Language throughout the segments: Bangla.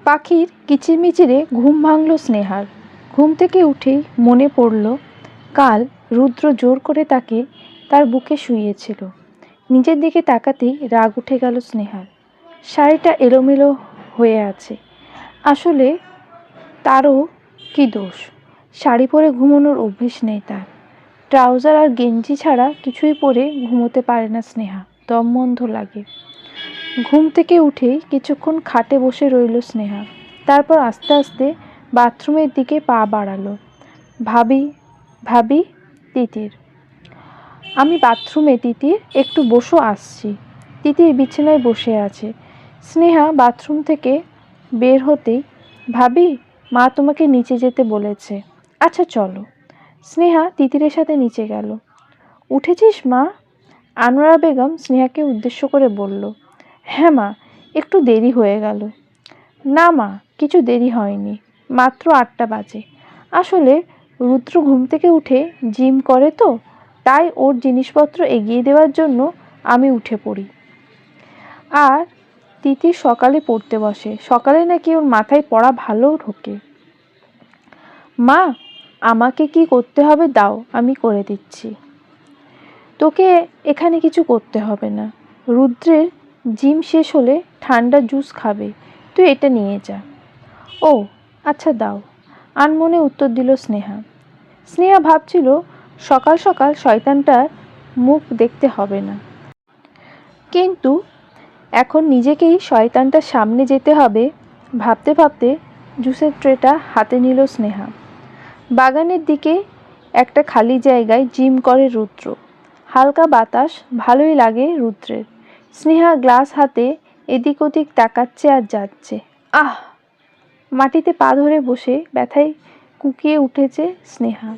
পাখির কিচিরমিচিরে ঘুম ভাঙল স্নেহার। ঘুম থেকে উঠেই মনে পড়ল কাল রুদ্র জোর করে তাকে তার বুকে শুইয়েছিল। নিজের দিকে তাকাতেই রাগ উঠে গেল স্নেহার। শাড়িটা এলোমেলো হয়ে আছে। আসলে তারও কি দোষ? শাড়ি পরে ঘুমানোর অভ্যেস নেই তার। ট্রাউজার আর গেঞ্জি ছাড়া কিছুই পরে ঘুমোতে পারে না স্নেহা, দম বন্ধ লাগে। ঘুম থেকে উঠেই কিছুক্ষণ খাটে বসে রইল স্নেহা। তারপর আস্তে আস্তে বাথরুমের দিকে পা বাড়ালো। ভাবি ভাবি তিতির, আমি বাথরুমে তিতির, একটু বসো, আসছি। তিতির বিছানায় বসে আছে। স্নেহা বাথরুম থেকে বের হতেই, ভাবি, মা তোমাকে নিচে যেতে বলেছে। আচ্ছা চলো। স্নেহা তিতিরের সাথে নিচে গেল। উঠেছিস মা? আনোয়ারা বেগম স্নেহাকে উদ্দেশ্য করে বলল। হ্যাঁ মা, একটু দেরি হয়ে গেল। না মা, কিছু দেরি হয়নি, মাত্র 8টা বাজে। আসলে রুদ্র ঘুম থেকে উঠে জিম করে তো, তাই ওর জিনিসপত্র এগিয়ে দেওয়ার জন্য আমি উঠে পড়ি। আর তিতির সকালে পড়তে বসে। সকালে নাকি ওর মাথায় পড়া ভালো ঢোকে। মা, আমাকে কি করতে হবে দাও, আমি করে দিচ্ছি। তোকে এখানে কিছু করতে হবে না। রুদ্রের জিম শেষ হলে ঠান্ডা জুস খাবে, তুই এটা নিয়ে যা। ও আচ্ছা দাও, আনমনে উত্তর দিল স্নেহা। স্নেহা ভাবছিল সকাল সকাল শয়তানটার মুখ দেখতে হবে না, কিন্তু এখন নিজেকেই শয়তানটার সামনে যেতে হবে। ভাবতে ভাবতে জুসের ট্রেটা হাতে নিল স্নেহা। বাগানের দিকে একটা খালি জায়গায় জিম করে রুদ্র। হালকা বাতাস ভালোই লাগে রুদ্রের। স্নেহা গ্লাস হাতে এদিক ওদিক তাকাচ্ছে আর যাচ্ছে। আহ! মাটিতে পা ধরে বসে ব্যথায় কুঁকিয়ে উঠেছে স্নেহা।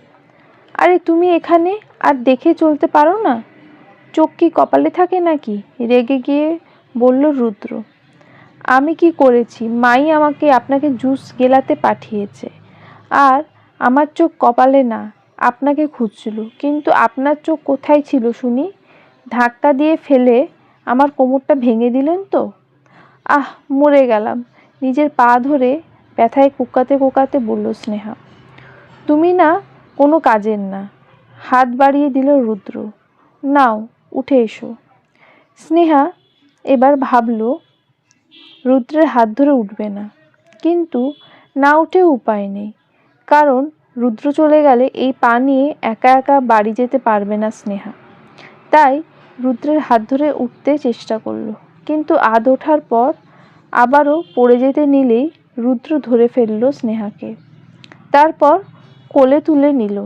আরে তুমি এখানে আর দেখে চলতে পারো না? চোখ কি কপালে থাকে নাকি? রেগে গিয়ে বলল রুদ্র। আমি কি করেছি? মাই আমাকে আপনাকে জুস গেলাতে পাঠিয়েছে। আর আমার চোখ কপালে না, আপনাকে খুঁজছিল, কিন্তু আপনার চোখ কোথায় ছিল শুনি? ধাক্কা দিয়ে ফেলে আমার কোমরটা ভেঙে দিলেন তো। আহ, মরে গেলাম। নিজের পা ধরে ব্যথায় কোকাতে কোকাতে বলল স্নেহা। তুমি না কোনো কাজের না। হাত বাড়িয়ে দিল রুদ্র। নাও, উঠে এসো। স্নেহা এবার ভাবল রুদ্রের হাত ধরে উঠবে না, কিন্তু না উঠেও উপায় নেই। কারণ রুদ্র চলে গেলে এই পা নিয়ে একা একা বাড়ি যেতে পারবে না স্নেহা। তাই রুদ্রের হাত ধরে উঠতে চেষ্টা করলো, কিন্তু আধ ওঠার পর আবারও পড়ে যেতে নিলেই রুদ্র ধরে ফেলল স্নেহাকে। তারপর কোলে তুলে নিল।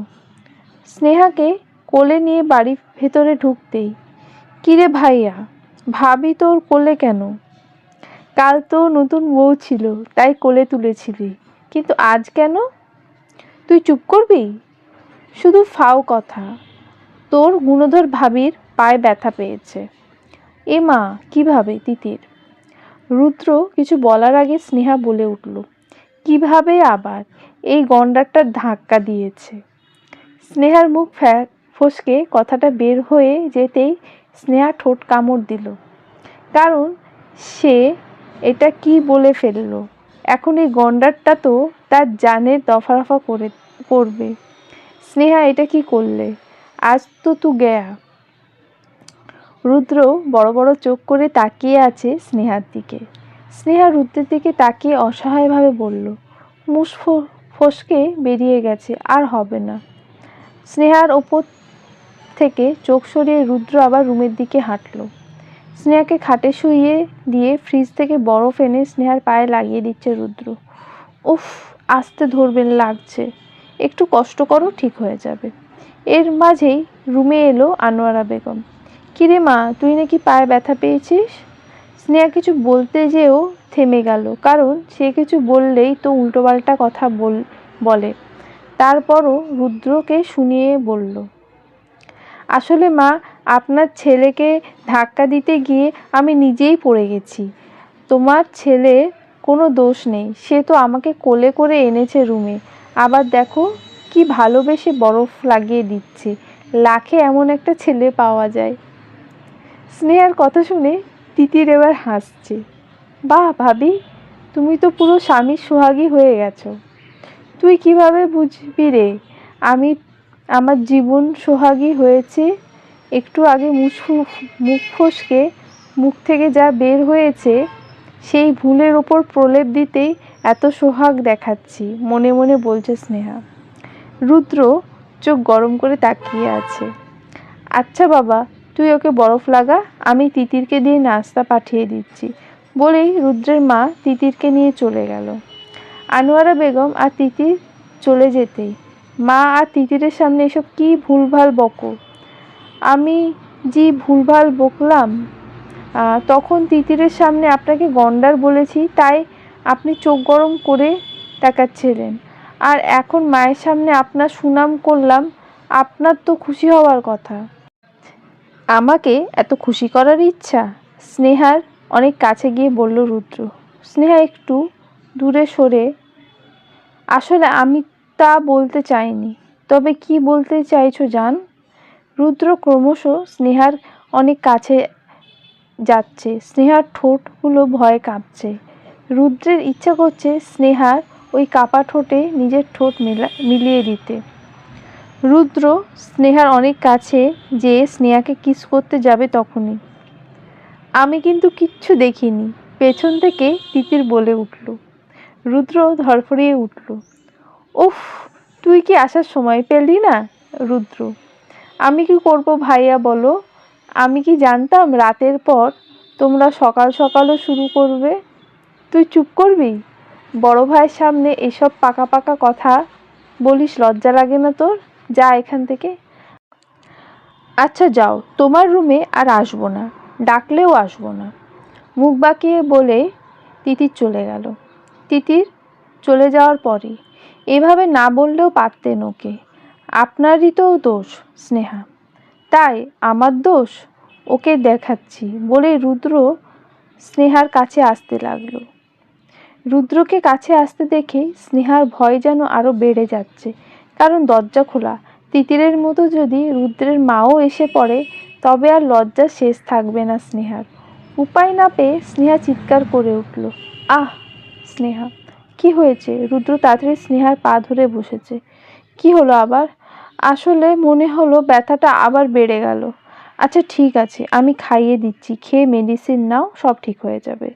স্নেহাকে কোলে নিয়ে বাড়ির ভেতরে ঢুকতেই, কিরে ভাইয়া, ভাবি তোর কোলে কেন? কাল তো নতুন বউ ছিল তাই কোলে তুলেছিলি, কিন্তু আজ কেন? তুই চুপ করবি? শুধু ফাও কথা। তোর গুণধর ভাবির পায়ে ব্যথা পেয়েছে। এ মা, কিভাবে? তিতির। রুদ্র কিছু বলার আগে স্নেহা বলে উঠল, কিভাবে আবার? এই গন্ডারটা ধাক্কা দিয়েছে। স্নেহার মুখ ফসকে কথাটা বের হয়ে যেতেই স্নেহা ঠোঁট কামড় দিল, কারণ সে এটা কি বলে ফেলল। এখন এই গন্ডারটা তো তার জানের দফারফা করবে। স্নেহা, এটা কি করলে? আজ তো তু গয়া। রুদ্র বড় বড় চোখ করে তাকিয়ে আছে স্নেহার দিকে। স্নেহা রুদ্রের দিকে তাকিয়ে অসহায়ভাবে বলল, মুখ ফসকে বেরিয়ে গেছে, আর হবে না। স্নেহার ওপর থেকে চোখ সরিয়ে রুদ্র আবার রুমের দিকে হাঁটল। স্নেহাকে খাটে শুইয়ে দিয়ে ফ্রিজ থেকে বরফ এনে স্নেহার পায়ে লাগিয়ে দিচ্ছে রুদ্র। উফ, আস্তে ধরবেন, লাগছে, একটু কষ্ট করো, ঠিক হয়ে যাবে। এর মাঝেই রুমে এলো আনোয়ারা বেগম। কিরে মা, তুই নাকি পায়ে ব্যথা পেয়েছিস? স্নেহা কিছু বলতে যেও থেমে গেল, কারণ সে কিছু বললেই তো উল্টোপাল্টা কথা বলে। তারপরও রুদ্রকে শুনিয়ে বলল, আসলে মা, আপনার ছেলেকে ধাক্কা দিতে গিয়ে আমি নিজেই পড়ে গেছি। তোমার ছেলের কোনো দোষ নেই, সে তো আমাকে কোলে করে এনেছে রুমে। আবার দেখো কি ভালোবেসে বরফ লাগিয়ে দিচ্ছে। লাখে এমন একটা ছেলে পাওয়া যায়। স্নেহার কথা শুনে তিতির এবার হাসছে। বাহ ভাবি, তুমি তো পুরো স্বামীর সোহাগী হয়ে গেছো। তুই কিভাবে বুঝবি রে আমি আমার জীবন সোহাগী হয়েছে? একটু আগে মুখ ফসকে মুখ থেকে যা বের হয়েছে, সেই ভুলের ওপর প্রলেপ দিতেই এত সোহাগ দেখাচ্ছি, মনে মনে বলছে স্নেহা। রুদ্র চোখ গরম করে তাকিয়ে আছে। আচ্ছা বাবা, তুই ওকে বরফ লাগা, আমি তিতিরকে দিয়ে নাস্তা পাঠিয়ে দিচ্ছি, বলেই রুদ্রের মা তিতিরকে নিয়ে চলে গেল। আনোয়ারা বেগম আর তিতির চলে যেতেই, মা আর তিতিরের সামনে এসব কি ভুলভাল বকো? আমি যে ভুলভাল বকলাম, তখন তিতিরের সামনে আপনাকে গন্ডার বলেছি, তাই আপনি চোখ গরম করে তাকাচ্ছিলেন, আর এখন মায়ের সামনে আপনার সুনাম করলাম, আপনার তো খুশি হওয়ার কথা। আমাকে এত খুশি করার ইচ্ছা? স্নেহার অনেক কাছে গিয়ে বলল রুদ্র। স্নেহা একটু দূরে সরে, আসলে আমি তা বলতে চাইনি, তবে কি বলতে চাইছো জান? রুদ্র ক্রমশ স্নেহার অনেক কাছে যাচ্ছে। স্নেহার ঠোঁটগুলো ভয়ে কাঁপছে। রুদ্রের ইচ্ছা করছে স্নেহার ওই কাঁপা ঠোঁটে নিজের ঠোঁট মিলিয়ে দিতে। রুদ্র স্নেহার অনেক কাছে যেয়ে স্নেহাকে কিস করতে যাবে তখনই, আমি কিন্তু কিচ্ছু দেখিনি, পেছন থেকে তিতির বলে উঠল। রুদ্র ধরফরিয়ে উঠল। উফ, তুই কি আসার সময় পেলি না? রুদ্র, আমি কি করব ভাইয়া বলো? আমি কি জানতাম রাতের পর তোমরা সকাল সকালও শুরু করবে? তুই চুপ করবি? বড় ভাইয়ের সামনে এসব পাকা পাকা কথা বলিস, লজ্জা লাগে না তোর? যা এখান থেকে। আচ্ছা যাও, তোমার রুমে আর আসবো না, ডাকলেও আসবো না, মুখ বাঁকিয়ে বলে তিতির চলে গেল। তিতির চলে যাওয়ার পরে, এভাবে না বললেও পারতেন ওকে, আপনারই তো দোষ স্নেহা। তাই আমার দোষ? ওকে দেখাচ্ছি, বলে রুদ্র স্নেহার কাছে আসতে লাগলো। রুদ্রকে কাছে আসতে দেখে স্নেহার ভয় যেন আরো বেড়ে যাচ্ছে, কারণ দরজা খোলা। তিতিরের মতো যদি রুদ্রের মাও এসে পড়ে, তবে আর লজ্জার শেষ থাকবে না স্নেহার। উপায় না পেয়ে স্নেহা চিৎকার করে উঠল, আহ! স্নেহা, কি হয়েছে? রুদ্র তাড়াতাড়ি স্নেহার পা ধরে বসেছে। কি হলো আবার? আসলে মনে হলো ব্যথাটা আবার বেড়ে গেল। আচ্ছা ঠিক আছে, আমি খাইয়ে দিচ্ছি, খেয়ে মেডিসিন নাও, সব ঠিক হয়ে যাবে।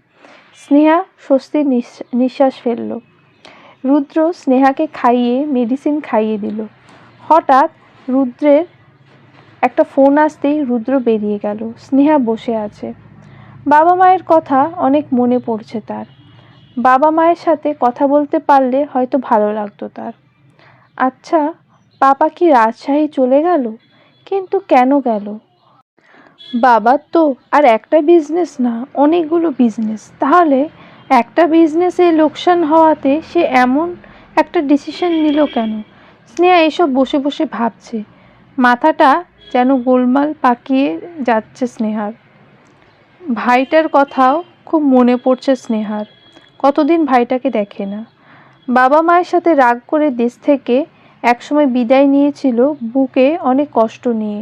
স্নেহা স্বস্তির নিঃশ্বাস ফেলল। রুদ্র স্নেহাকে খাইয়ে মেডিসিন খাইয়ে দিল। হঠাৎ রুদ্রের একটা ফোন আসতেই রুদ্র বেরিয়ে গেল। স্নেহা বসে আছে। বাবা মায়ের কথা অনেক মনে পড়ছে তার। বাবা মায়ের সাথে কথা বলতে পারলে হয়তো ভালো লাগতো তার। আচ্ছা, পাপা কি রাজশাহী চলে গেল? কিন্তু কেন গেল? বাবার তো আর একটা বিজনেস না, অনেকগুলো বিজনেস, তাহলে একটা বিজনেসে লোকসান হওয়াতে সে এমন একটা ডিসিশন নিল কেন? স্নেহা এসব বসে বসে ভাবছে, মাথাটা যেন গোলমাল পাকিয়ে যাচ্ছে স্নেহার। ভাইটার কথাও খুব মনে পড়ছে স্নেহার, কতদিন ভাইটাকে দেখে না। বাবা মায়ের সাথে রাগ করে দেশ থেকে একসময় বিদায় নিয়েছিল, বুকে অনেক কষ্ট নিয়ে,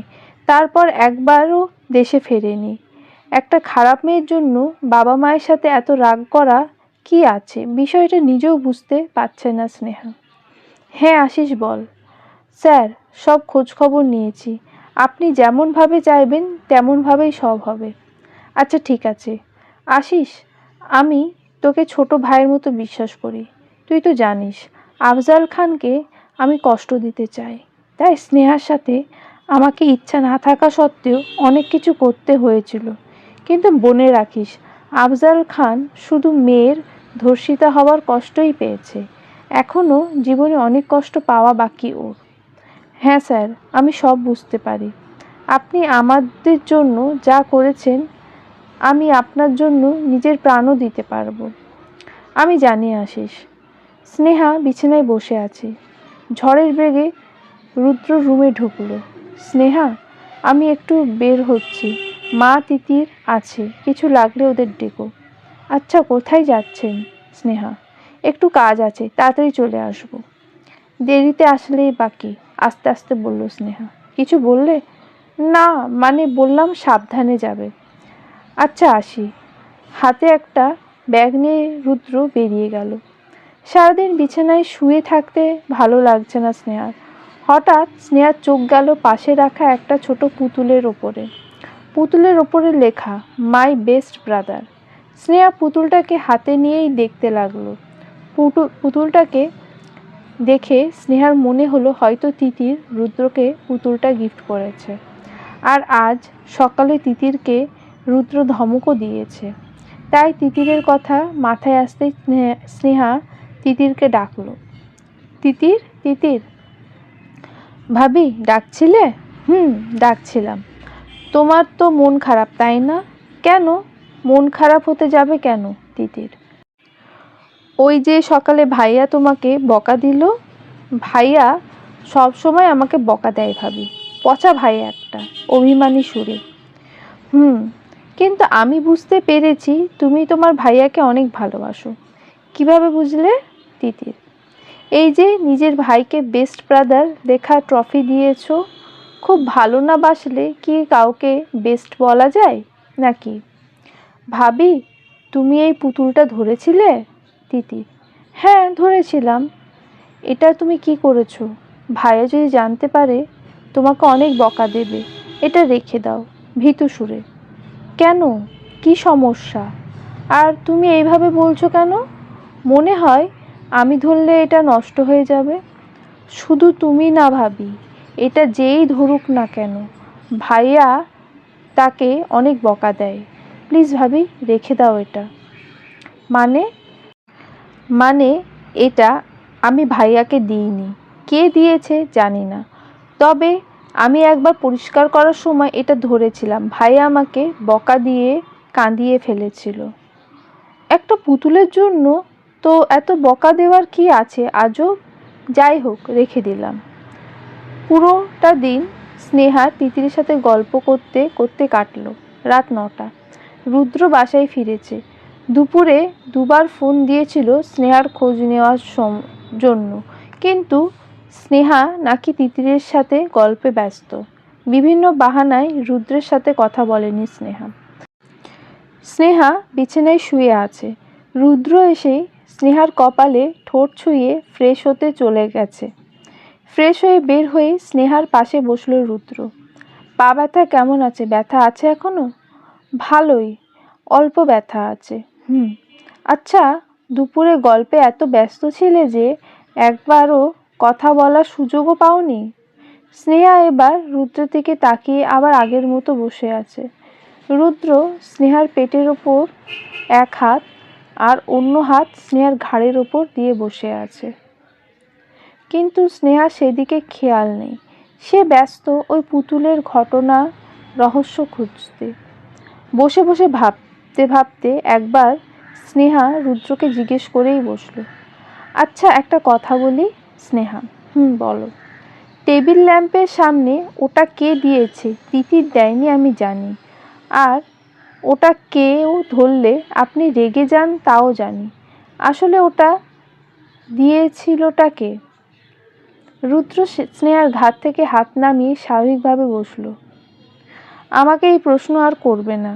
তারপর একবারও দেশে ফেরেনি। একটা খারাপ মেয়ের জন্য বাবা মায়ের সাথে এত রাগ করা কি আছে, বিষয়টা নিজেও বুঝতে পারছে না স্নেহা। হ্যাঁ আশিস বল। স্যার, সব খোঁজ খবর নিয়েছি, আপনি যেমনভাবে চাইবেন তেমনভাবেই সব হবে। আচ্ছা ঠিক আছে আশিস, আমি তোকে ছোট ভাইয়ের মতো বিশ্বাস করি। তুই তো জানিস আফজাল খানকে আমি কষ্ট দিতে চাই, তাই স্নেহার সাথে আমাকে ইচ্ছা না থাকা সত্ত্বেও অনেক কিছু করতে হয়েছিল। কিন্তু মনে রাখিস, আফজাল খান শুধু মেয়ের ধর্ষিতা হওয়ার কষ্টই পেয়েছে, এখনও জীবনে অনেক কষ্ট পাওয়া বাকি ওর। হ্যাঁ স্যার, আমি সব বুঝতে পারি। আপনি আমাদের জন্য যা করেছেন, আমি আপনার জন্য নিজের প্রাণও দিতে পারবো। আমি জানি আশিস। স্নেহা বিছানায় বসে আছে। ঝড়ের বেগে রুদ্র রুমে ঢুকলো। স্নেহা, আমি একটু বের হচ্ছি, মা তিতির আছে, কিছু লাগলে ওদের ডেকো। আচ্ছা কোথায় যাচ্ছেন? স্নেহা, একটু কাজ আছে, তাড়াতাড়ি চলে আসবো। দেরিতে আসলেই বাকি, আস্তে আস্তে বলল স্নেহা। কিছু বললে? না, মানে বললাম সাবধানে যাবে। আচ্ছা আসি। হাতে একটা ব্যাগ নিয়ে রুদ্র বেরিয়ে গেল। সারাদিন বিছানায় শুয়ে থাকতে ভালো লাগছে না স্নেহার। হঠাৎ স্নেহার চোখ গেল পাশে রাখা একটা ছোট পুতুলের ওপরে। পুতুলের ওপরে লেখা মাই বেস্ট ব্রাদার। স্নেহা পুতুলটাকে হাতে নিয়েই দেখতে লাগলো। পুতুলটাকে দেখে স্নেহার মনে হলো হয়তো তিতির রুদ্রকে পুতুলটা গিফট করেছে, আর আজ সকালে তিতিরকে রুদ্র ধমকও দিয়েছে। তাই তিতিরের কথা মাথায় আসতেই স্নেহা তিতিরকে ডাকলো। তিতির, তিতির। ভাবি ডাকছিলে? ডাকছিলাম। তোমার তো মন খারাপ, তাই না? কেন মন খারাপ হতে যাবে কেন তিতির? ওই যে সকালে ভাইয়া তোমাকে বকা দিল। ভাইয়া সব সময় আমাকে বকা দেয় ভাবি, পচা ভাইয়া একটা, অভিমানী সুরে। কিন্তু আমি বুঝতে পেরেছি তুমি তোমার ভাইয়াকে অনেক ভালোবাসো। কিভাবে বুঝলে তিতির? এই যে নিজের ভাইকে বেস্ট ব্রাদার লেখা ট্রফি দিয়েছো। খুব ভালো না বাসলে কি কাউকে বেস্ট বলা যায় নাকি? ভাবি তুমি এই পুতুলটা ধরেছিলে? তিতির: হ্যাঁ ধরেছিলাম। এটা তুমি কি করেছো? ভাইয়া যদি জানতে পারে তোমাকে অনেক বকা দেবে। এটা রেখে দাও ভীতু সুরে। কেন, কি সমস্যা? আর তুমি এইভাবে বলছো কেন? মনে হয় আমি ধরলে এটা নষ্ট হয়ে যাবে। শুধু তুমি না ভাবি, এটা যেই ধরুক না কেন, ভাইয়া তাকে অনেক বকা দেয়। প্লিজ ভাবি রেখে দাও এটা। মানে এটা আমি ভাইয়াকে দিইনি। কে দিয়েছে জানি না, তবে আমি একবার পরিষ্কার করার সময় এটা ধরেছিলাম। ভাইয়া আমাকে বকা দিয়ে কাঁদিয়ে ফেলেছিল। একটা পুতুলের জন্য তো এত বকা দেওয়ার কি আছে আজব। যাই হোক, রেখে দিলাম। পুরোটা দিন স্নেহা তিতিরের সাথে গল্প করতে করতে কাটলো। রাত 9টা। রুদ্র বাসায় ফিরেছে। দুপুরে দুবার ফোন দিয়েছিল স্নেহার খোঁজ নেওয়ার জন্য, কিন্তু স্নেহা নাকি তিতিরের সাথে গল্পে ব্যস্ত। বিভিন্ন বাহানায় রুদ্রের সাথে কথা বলেনি স্নেহা। স্নেহা বিছানায় শুয়ে আছে। রুদ্র এসে স্নেহার কপালে ঠোঁট ছুঁয়ে ফ্রেশ হতে চলে গেছে। ফ্রেশ হয়ে বের হয়ে স্নেহার পাশে বসলো রুদ্র। পা ব্যথা কেমন আছে? ব্যথা আছে এখনো? ভালোই, অল্প ব্যথা আছে। আচ্ছা, দুপুরে গল্পে এত ব্যস্ত ছিলে যে একবারও কথা বলার সুযোগও পাওনি? স্নেহা এবার রুদ্রের দিকে তাকিয়ে আবার আগের মতো বসে আছে। রুদ্র স্নেহার পেটের ওপর এক হাত আর অন্য হাত স্নেহার ঘাড়ের ওপর দিয়ে বসে আছে, কিন্তু স্নেহা সেদিকে খেয়াল নেই। সে ব্যস্ত ওই পুতুলের ঘটনা রহস্য খুঁজতে। বসে বসে ভাবতে ভাবতে একবার স্নেহা রুদ্রকে জিজ্ঞেস করেই বসলো। আচ্ছা একটা কথা বলি স্নেহা। বলো। টেবিল ল্যাম্পের সামনে ওটা কে দিয়েছে? তিতির দেয়নি আমি জানি, আর ওটা কেউ ধরলে আপনি রেগে যান তাও জানি। আসলে ওটা দিয়েছিলটা কে? রুদ্র স্নেহার ঘাট থেকে হাত নামিয়ে স্বাভাবিকভাবে বসলো। আমাকে এই প্রশ্ন আর করবে না।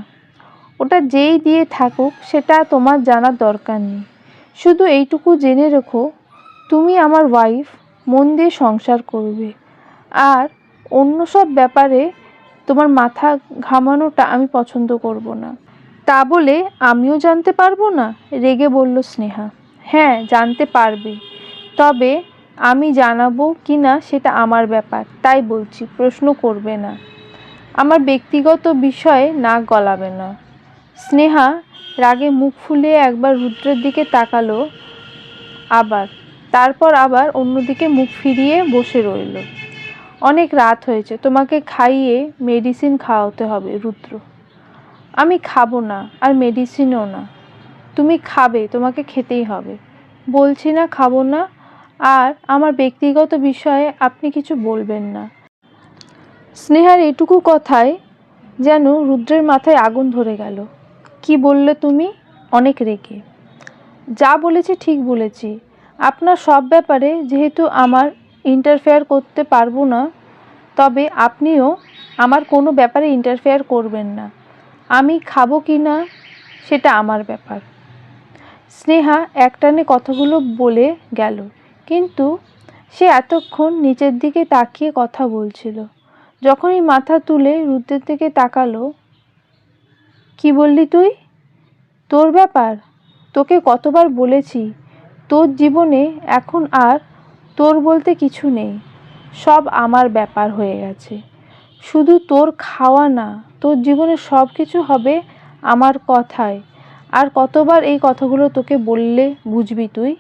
ওটা যেই দিয়ে থাকুক সেটা তোমার জানার দরকার নেই। শুধু এইটুকু জেনে রেখো, তুমি আমার ওয়াইফ, মন দিয়ে সংসার করবে, আর অন্য সব ব্যাপারে তোমার মাথা ঘামানোটা আমি পছন্দ করব না। তা বলে আমিও জানতে পারবো না? রেগে বলল স্নেহা। হ্যাঁ জানতে পারবে, তবে আমি জানাবো কি না সেটা আমার ব্যাপার। তাই বলছি প্রশ্ন করবে না, আমার ব্যক্তিগত বিষয়ে নাক গলাবে না। স্নেহা রাগে মুখ ফুলিয়ে একবার রুদ্রের দিকে তাকালো, তারপর আবার অন্যদিকে মুখ ফিরিয়ে বসে রইল। অনেক রাত হয়েছে, তোমাকে খাইয়ে মেডিসিন খাওয়াতে হবে রুদ্র। আমি খাবো না, আর মেডিসিনও না। তুমি খাবে, তোমাকে খেতেই হবে। বলছি না খাবো না, আর আমার ব্যক্তিগত বিষয়ে আপনি কিছু বলবেন না। স্নেহার এটুকু কথায় যেন রুদ্রের মাথায় আগুন ধরে গেল। কি বললে তুমি? অনেক রেগে। যা বলেছি ঠিক বলেছি। আপনার সব ব্যাপারে যেহেতু আমার ইন্টারফেয়ার করতে পারবো না, তবে আপনিও আমার কোনো ব্যাপারে ইন্টারফেয়ার করবেন না। আমি খাবো কি না সেটা আমার ব্যাপার। স্নেহা একটানে কথাগুলো বলে গেল, কিন্তু সে এতক্ষণ নিচের দিকে তাকিয়ে কথা বলছিল। যখনই মাথা তুলে রুদ্রের দিকে তাকালো, কি বললি তুই? তোর ব্যাপার? তোকে কতবার বলেছি তোর জীবনে এখন আর তোর বলতে কিছু নেই, সব আমার ব্যাপার হয়ে গেছে। শুধু তোর খাওয়া না, তোর জীবনে সব কিছু হবে আমার কথায়। আর কতবার এই কথাগুলো তোকে বললে বুঝবি তুই?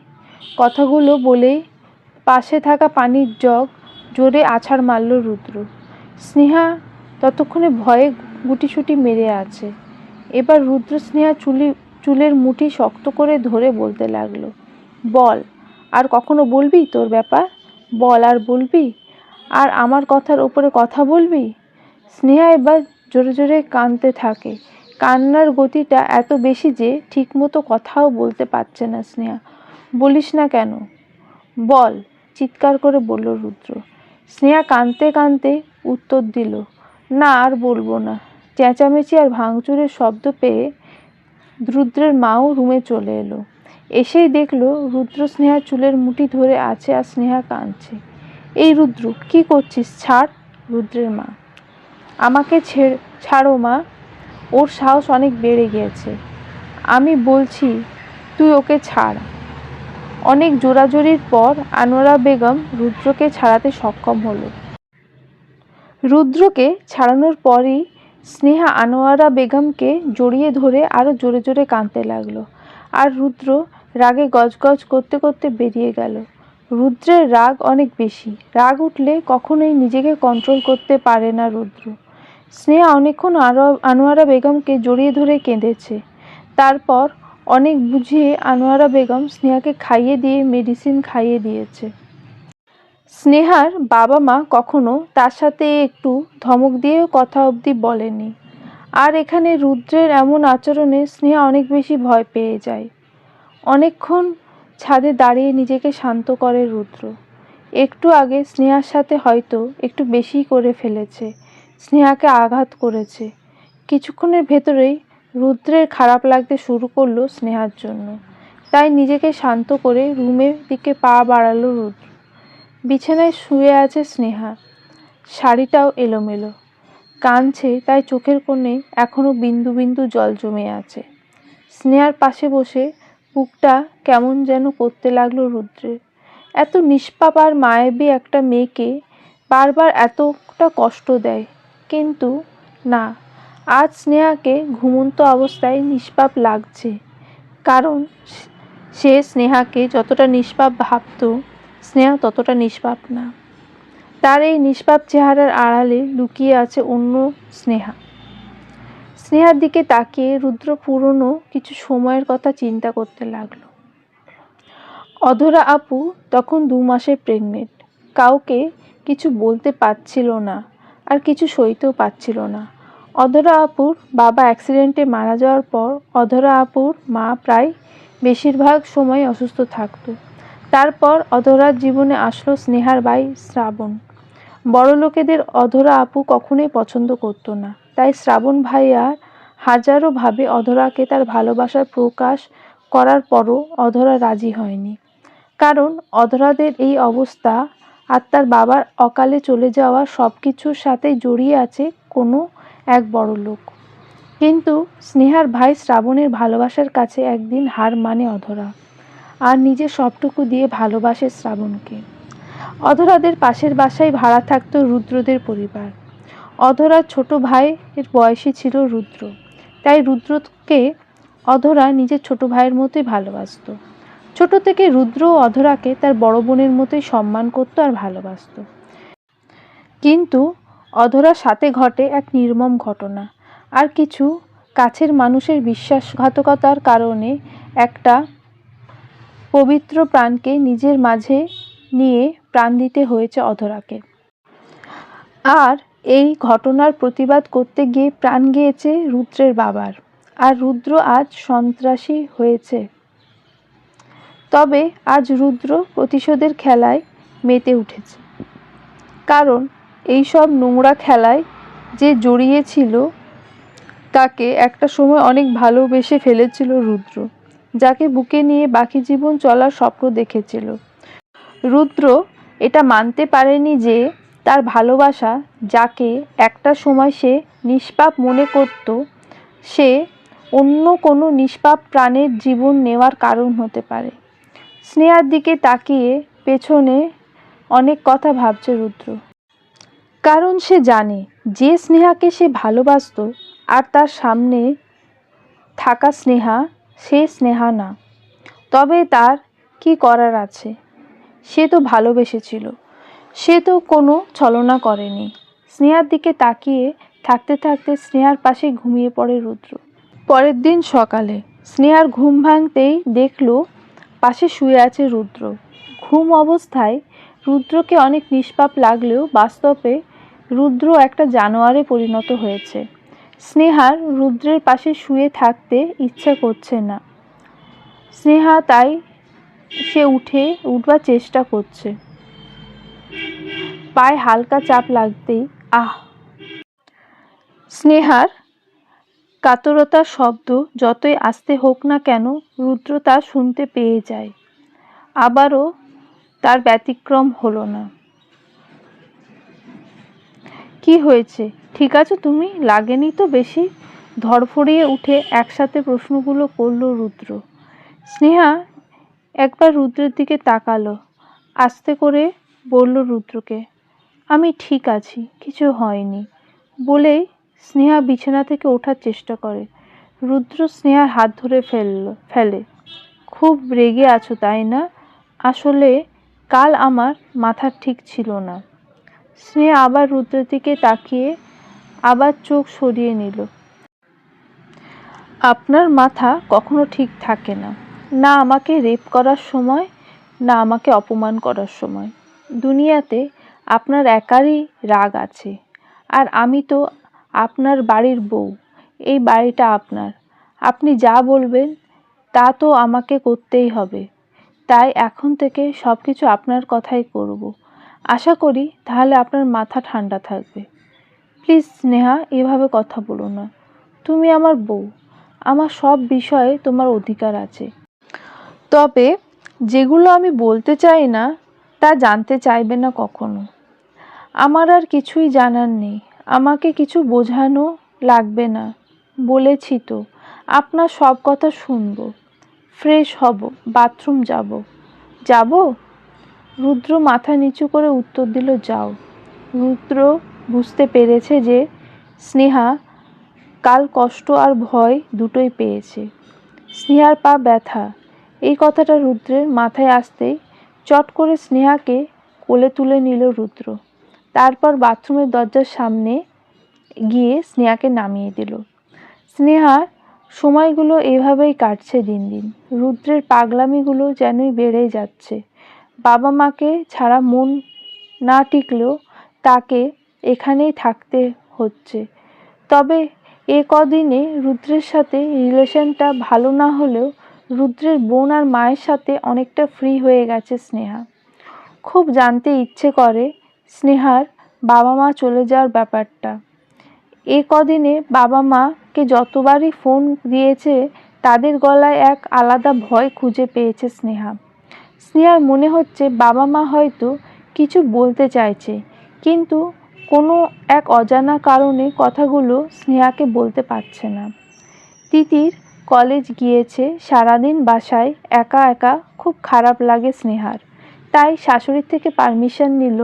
কথাগুলো বলেই পাশে থাকা পানির জগ জোরে আছাড় মারল রুদ্র। স্নেহা ততক্ষণে ভয়ে গুটিসুটি মেরে আছে। এবার রুদ্র স্নেহা চুলের মুঠি শক্ত করে ধরে বলতে লাগলো, বল, আর কখনো বলবি তোর ব্যাপার? বল, আর বলবি? আর আমার কথার ওপরে কথা বলবি? স্নেহা এবার জোরে জোরে কাঁদতে থাকে। কান্নার গতিটা এত বেশি যে ঠিকমতো কথাও বলতে পারছে না স্নেহা। বলিস না কেন? বল, চিৎকার করে বলল রুদ্র। স্নেহা কাঁদতে কাঁদতে উত্তর দিল, না আর বলবো না। চেঁচামেচি আর ভাঙচুরের শব্দ পেয়ে রুদ্রের মাও রুমে চলে এলো। এসেই দেখলো রুদ্র স্নেহার চুলের মুঠি ধরে আছে আর স্নেহা কাঁদছে। এই রুদ্র, কি করছিস? ছাড়। রুদ্রের মা, আমাকে ছাড়ো মা, ওর সাহস অনেক বেড়ে গিয়েছে। আমি বলছি তুই ওকে ছাড়। অনেক জোরাজোরির পর আনোয়ারা বেগম রুদ্রকে ছাড়াতে সক্ষম হলো। রুদ্রকে ছাড়ানোর পরই স্নেহা আনোয়ারা বেগমকে জড়িয়ে ধরে আরও জোরে জোরে কাঁদতে লাগলো। আর রুদ্র রাগে গজগজ করতে করতে বেরিয়ে গেল। রুদ্রের রাগ অনেক বেশি। রাগ উঠলে কখনোই নিজেকে কন্ট্রোল করতে পারে না রুদ্র। স্নেহা অনেকক্ষণ আনোয়ারা বেগমকে জড়িয়ে ধরে কেঁদেছে। তারপর অনেক বুঝিয়ে আনোয়ারা বেগম স্নেহাকে খাইয়ে দিয়ে মেডিসিন খাইয়ে দিয়েছে। স্নেহার বাবা মা কখনো তার সাথে একটু ধমক দিয়েও কথা অবধি বলেনি। আর এখানে রুদ্রের এমন আচরণে স্নেহা অনেক বেশি ভয় পেয়ে যায়। অনেকক্ষণ ছাদে দাঁড়িয়ে নিজেকে শান্ত করে রুদ্র। একটু আগে স্নেহার সাথে হয়তো একটু বেশি করে ফেলেছে, স্নেহাকে আঘাত করেছে। কিছুক্ষণের ভেতরেই রুদ্রের খারাপ লাগতে শুরু করলো স্নেহার জন্য। তাই নিজেকে শান্ত করে রুমের দিকে পা বাড়ালো রুদ্র। বিছানায় শুয়ে আছে স্নেহা, শাড়িটাও এলোমেলো। কাঁদছে, তাই চোখের কোণে এখনো বিন্দু বিন্দু জল জমে আছে। স্নেহার পাশে বসে বুকটা কেমন যেন করতে লাগলো রুদ্রের। এত নিষ্পাপ আর মায়াবী একটা মেয়েকে বারবার এতটা কষ্ট দেয়, কিন্তু না, আজ স্নেহাকে ঘুমন্ত অবস্থায় নিষ্পাপ লাগছে। কারণ সে স্নেহাকে যতটা নিষ্পাপ ভাবত, স্নেহা ততটা নিষ্পাপ না। তার এই নিষ্পাপ চেহারার আড়ালে লুকিয়ে আছে অন্য স্নেহা। স্নেহার দিকে তাকিয়ে রুদ্র পুরনো কিছু সময়ের কথা চিন্তা করতে লাগলো। অধরা আপু তখন 2 মাসের প্রেগনেন্ট। কাউকে কিছু বলতে পারছিল না, আর কিছু সইতেও পারছিল না। অধরা আপুর বাবা অ্যাক্সিডেন্টে মারা যাওয়ার পর অধরা আপুর মা প্রায় বেশিরভাগ সময় অসুস্থ থাকতো। তারপর অধরার জীবনে আসলো স্নেহার ভাই শ্রাবণ। বড়লোকেদের অধরা আপু কখনোই পছন্দ করতো না, তাই শ্রাবণ ভাইয়ার হাজারো ভাবে অধরাকে তার ভালোবাসার প্রকাশ করার পরও অধরা রাজি হয়নি। কারণ অধরাদের এই অবস্থা আর তার বাবার অকালে চলে যাওয়া সব কিছুর সাথেই জড়িয়ে আছে কোনো এক বড়লোক। কিন্তু স্নেহার ভাই শ্রাবণের ভালোবাসার কাছে একদিন হার মানে অধরা, আর নিজের সবটুকু দিয়ে ভালোবাসে শ্রাবণকে। অধরাদের পাশের বাসায় ভাড়া থাকতো রুদ্রদের পরিবার। অধরার ছোট ভাইয়ের বয়সী ছিল রুদ্র, তাই রুদ্রকে অধরা নিজের ছোট ভাইয়ের মতোই ভালোবাসত। ছোট থেকে রুদ্র ও অধরাকে তার বড় বোনের মতোই সম্মান করত আর ভালোবাসত। কিন্তু অধরার সাথে ঘটে এক নির্মম ঘটনা। আর কিছু কাছের মানুষের বিশ্বাসঘাতকতার কারণে একটা পবিত্র প্রাণকে নিজের মাঝে নিয়ে প্রাণ দিতে হয়েছে অধরাকে। আর এই ঘটনার প্রতিবাদ করতে গিয়ে প্রাণ গিয়েছে রুদ্রের বাবার। আর রুদ্র আজ সন্ত্রাসী হয়েছে। তবে আজ রুদ্র প্রতিশোধের খেলায় মেতে উঠেছে। কারণ এই সব নোংরা খেলায় যে জড়িয়েছিল তাকে একটা সময় অনেক ভালোবেসে ফেলেছিল রুদ্র। যাকে বুকে নিয়ে বাকি জীবন চলার স্বপ্ন দেখেছিল। রুদ্র এটা মানতে পারেনি যে তার ভালোবাসা, যাকে একটা সময় সে নিষ্পাপ মনে করত, সে অন্য কোনো নিষ্পাপ প্রাণের জীবন নেওয়ার কারণ হতে পারে। স্নেহার দিকে তাকিয়ে পেছনে অনেক কথা ভাবছে রুদ্র, কারণ সে জানে যে স্নেহাকে সে ভালোবাসতো আর তার সামনে থাকা স্নেহা সে স্নেহা না। তবে তার কি করার আছে? সে তো ভালোবেসেছিল, সে তো কোনো ছলনা করেনি। স্নেহার দিকে তাকিয়ে থাকতে থাকতে স্নেহার পাশে ঘুমিয়ে পড়ে রুদ্র। পরের দিন সকালে স্নেহার ঘুম ভাঙতেই দেখলো পাশে শুয়ে আছে রুদ্র। ঘুম অবস্থায় রুদ্রকে অনেক নিষ্পাপ লাগলেও বাস্তবে রুদ্র একটা জানোয়ারে পরিণত হয়েছে। স্নেহার রুদ্রের পাশে শুয়ে থাকতে ইচ্ছে করছে না। স্নেহা তাই সে উঠবার চেষ্টা করছে। পায়ে হালকা চাপ লাগতেই আহ! স্নেহার কাতরতার শব্দ যতই আস্তে হোক না কেন রুদ্র তা শুনতে পেয়ে যায়। আবারও তার ব্যতিক্রম হলো না। কি হয়েছে? ঠিক আছো তুমি? লাগেনি তো বেশি? ধড়ফড়িয়ে উঠে একসাথে প্রশ্নগুলো করল রুদ্র। স্নেহা একবার রুদ্রের দিকে তাকালো, আস্তে করে বলল রুদ্রকে, আমি ঠিক আছি, কিছু হয়নি বলেই স্নেহা বিছানা থেকে ওঠার চেষ্টা করে। রুদ্র স্নেহার হাত ধরে ফেলে। খুব রেগে আছো তাই না? আসলে কাল আমার মাথা ঠিক ছিল না। স্নেহা আবার রুদ্রের দিকে তাকিয়ে আবার চোখ সরিয়ে নিল। আপনার মাথা কখনো ঠিক থাকে না, না আমাকে রেপ করার সময়, না আমাকে অপমান করার সময়। দুনিয়াতে আপনার একারই রাগ আছে, আর আমি তো আপনার বাড়ির বউ। এই বাড়িটা আপনার, আপনি যা বলবেন তা তো আমাকে করতেই হবে। তাই এখন থেকে সব কিছু আপনার কথাই করব। আশা করি তাহলে আপনার মাথা ঠান্ডা থাকবে। প্লিজ স্নেহা, এভাবে কথা বলো না। তুমি আমার বউ, আমার সব বিষয়ে তোমার অধিকার আছে। তবে যেগুলো আমি বলতে চাই না তা জানতে চাইবে না কখনো। আমার আর কিছুই জানার নেই, আমাকে কিছু বোঝানো লাগবে না। বলেছি তো আপনার সব কথা শুনবো। ফ্রেশ হব, বাথরুম যাব। যাব? রুদ্র মাথা নিচু করে উত্তর দিল, যাও। রুদ্র বুঝতে পেরেছে যে স্নেহা কাল কষ্ট আর ভয় দুটোই পেয়েছে। স্নেহার পা ব্যথা, এই কথাটা রুদ্রের মাথায় আসতেই চট করে স্নেহাকে কোলে তুলে নিল রুদ্র। তারপর বাথরুমের দরজার সামনে গিয়ে স্নেহাকে নামিয়ে দিল। স্নেহার সময়গুলো এভাবেই কাটছে দিন দিন। রুদ্রের পাগলামিগুলো যেনই বেড়েই যাচ্ছে। বাবা মাকে ছাড়া মন না টিকলেও তাকে এখানেই থাকতে হচ্ছে। তবে এ কদিনে রুদ্রের সাথে রিলেশনটা ভালো না হলেও রুদ্রের বোন আর মায়ের সাথে অনেকটা ফ্রি হয়ে গেছে স্নেহা। খুব জানতে ইচ্ছে করে স্নেহার বাবা মা চলে যাওয়ার ব্যাপারটা। এ কদিনে বাবা মাকে যতবারই ফোন দিয়েছে তাদের গলায় এক আলাদা ভয় খুঁজে পেয়েছে স্নেহা। স্নেহার মনে হচ্ছে বাবা মা হয়তো কিছু বলতে চাইছে, কিন্তু কোনো এক অজানা কারণে কথাগুলো স্নেহাকে বলতে পারছে না। তিতির কলেজ গিয়েছে, সারাদিন বাসায় একা একা খুব খারাপ লাগে স্নেহার। তাই শাশুড়ির থেকে পারমিশন নিল,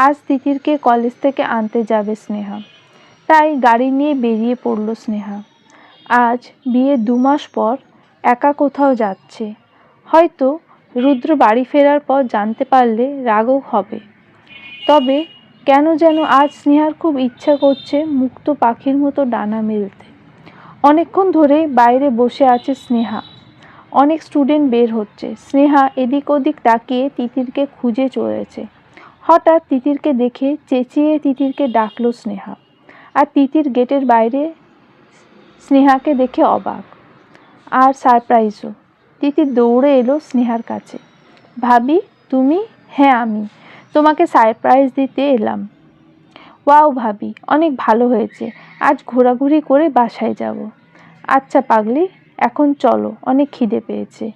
আজ তিতিরকে কলেজ থেকে আনতে যাবে স্নেহা। তাই গাড়ি নিয়ে বেরিয়ে পড়ল স্নেহা। আজ বিয়ের 2 মাস পর একা কোথাও যাচ্ছে। হয়তো রুদ্র বাড়ি ফেরার পর জানতে পারলে রাগও হবে। তবে কেন যেন আজ স্নেহার খুব ইচ্ছা করছে মুক্ত পাখির মতো ডানা মেলতে। অনেকক্ষণ ধরে বাইরে বসে আছে স্নেহা। অনেক স্টুডেন্ট বের হচ্ছে। স্নেহা এদিক ওদিক তাকিয়ে তিতিরকে খুঁজে চলেছে। হঠাৎ তিতিরকে দেখে চেঁচিয়ে তিতিরকে ডাকলো স্নেহা। আর তিতির গেটের বাইরে স্নেহাকে দেখে অবাক আর সারপ্রাইজও। তিতির দৌড়ে এলো স্নেহার কাছে। ভাবি তুমি? হ্যাঁ আমি, তোমাকে সারপ্রাইজ দিতে এলাম। ওয়াও ভাবি, অনেক ভালো হয়েছে, আজ ঘোরাঘুরি করে বাসায় যাব। আচ্ছা পাগলি, এখন চলো, অনেক খিদে পেয়েছে।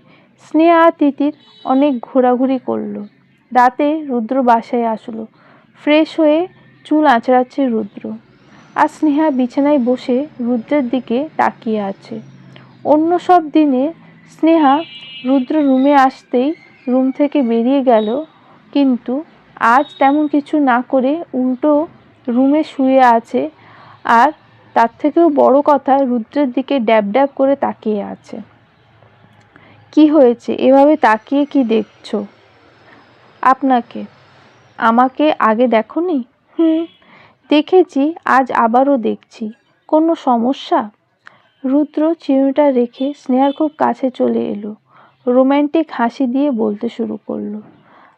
স্নেহা আর তিতির অনেক ঘোরাঘুরি করলো। রাতে রুদ্র বাসায় আসলো। ফ্রেশ হয়ে চুল আঁচড়াচ্ছে রুদ্র, আর স্নেহা বিছানায় বসে রুদ্রের দিকে তাকিয়ে আছে। অন্য সব দিনে স্নেহা রুদ্র রুমে আসতেই রুম থেকে বেরিয়ে গেল, কিন্তু আজ তেমন কিছু না করে উল্টো রুমে শুয়ে আছে, আর তার থেকেও বড় কথা রুদ্রের দিকে ড্যাব ড্যাব করে তাকিয়ে আছে। কি হয়েছে, এভাবে তাকিয়ে কি দেখছো? আপনাকে। আমাকে আগে দেখোনি? দেখেছি, আজ আবারও দেখছি। কোনো সমস্যা? রুদ্র চিরুনিটা রেখে স্নেহার খুব কাছে চলে এলো। রোম্যান্টিক হাসি দিয়ে বলতে শুরু করলো,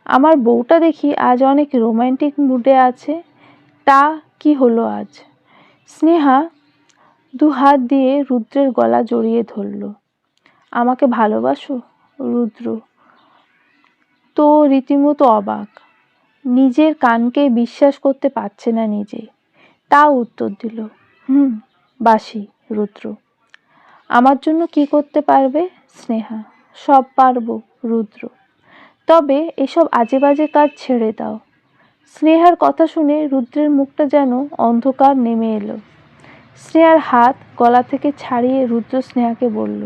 আমার বউটা দেখি আজ অনেক রোম্যান্টিক মুডে আছে। তা কি হলো আজ? স্নেহা দু হাত দিয়ে রুদ্রের গলা জড়িয়ে ধরল। আমাকে ভালোবাসো? রুদ্র তো রীতিমতো অবাক, নিজের কানকে বিশ্বাস করতে পারছে না নিজে। তা উত্তর দিল, বাসি রুদ্র। আমার জন্য কি করতে পারবে? স্নেহা, সব পারবো রুদ্র, তবে এসব আজে বাজে কাজ ছেড়ে দাও। স্নেহার কথা শুনে রুদ্রের মুখটা যেন অন্ধকার নেমে এলো। স্নেহার হাত গলা থেকে ছাড়িয়ে রুদ্র স্নেহাকে বলল,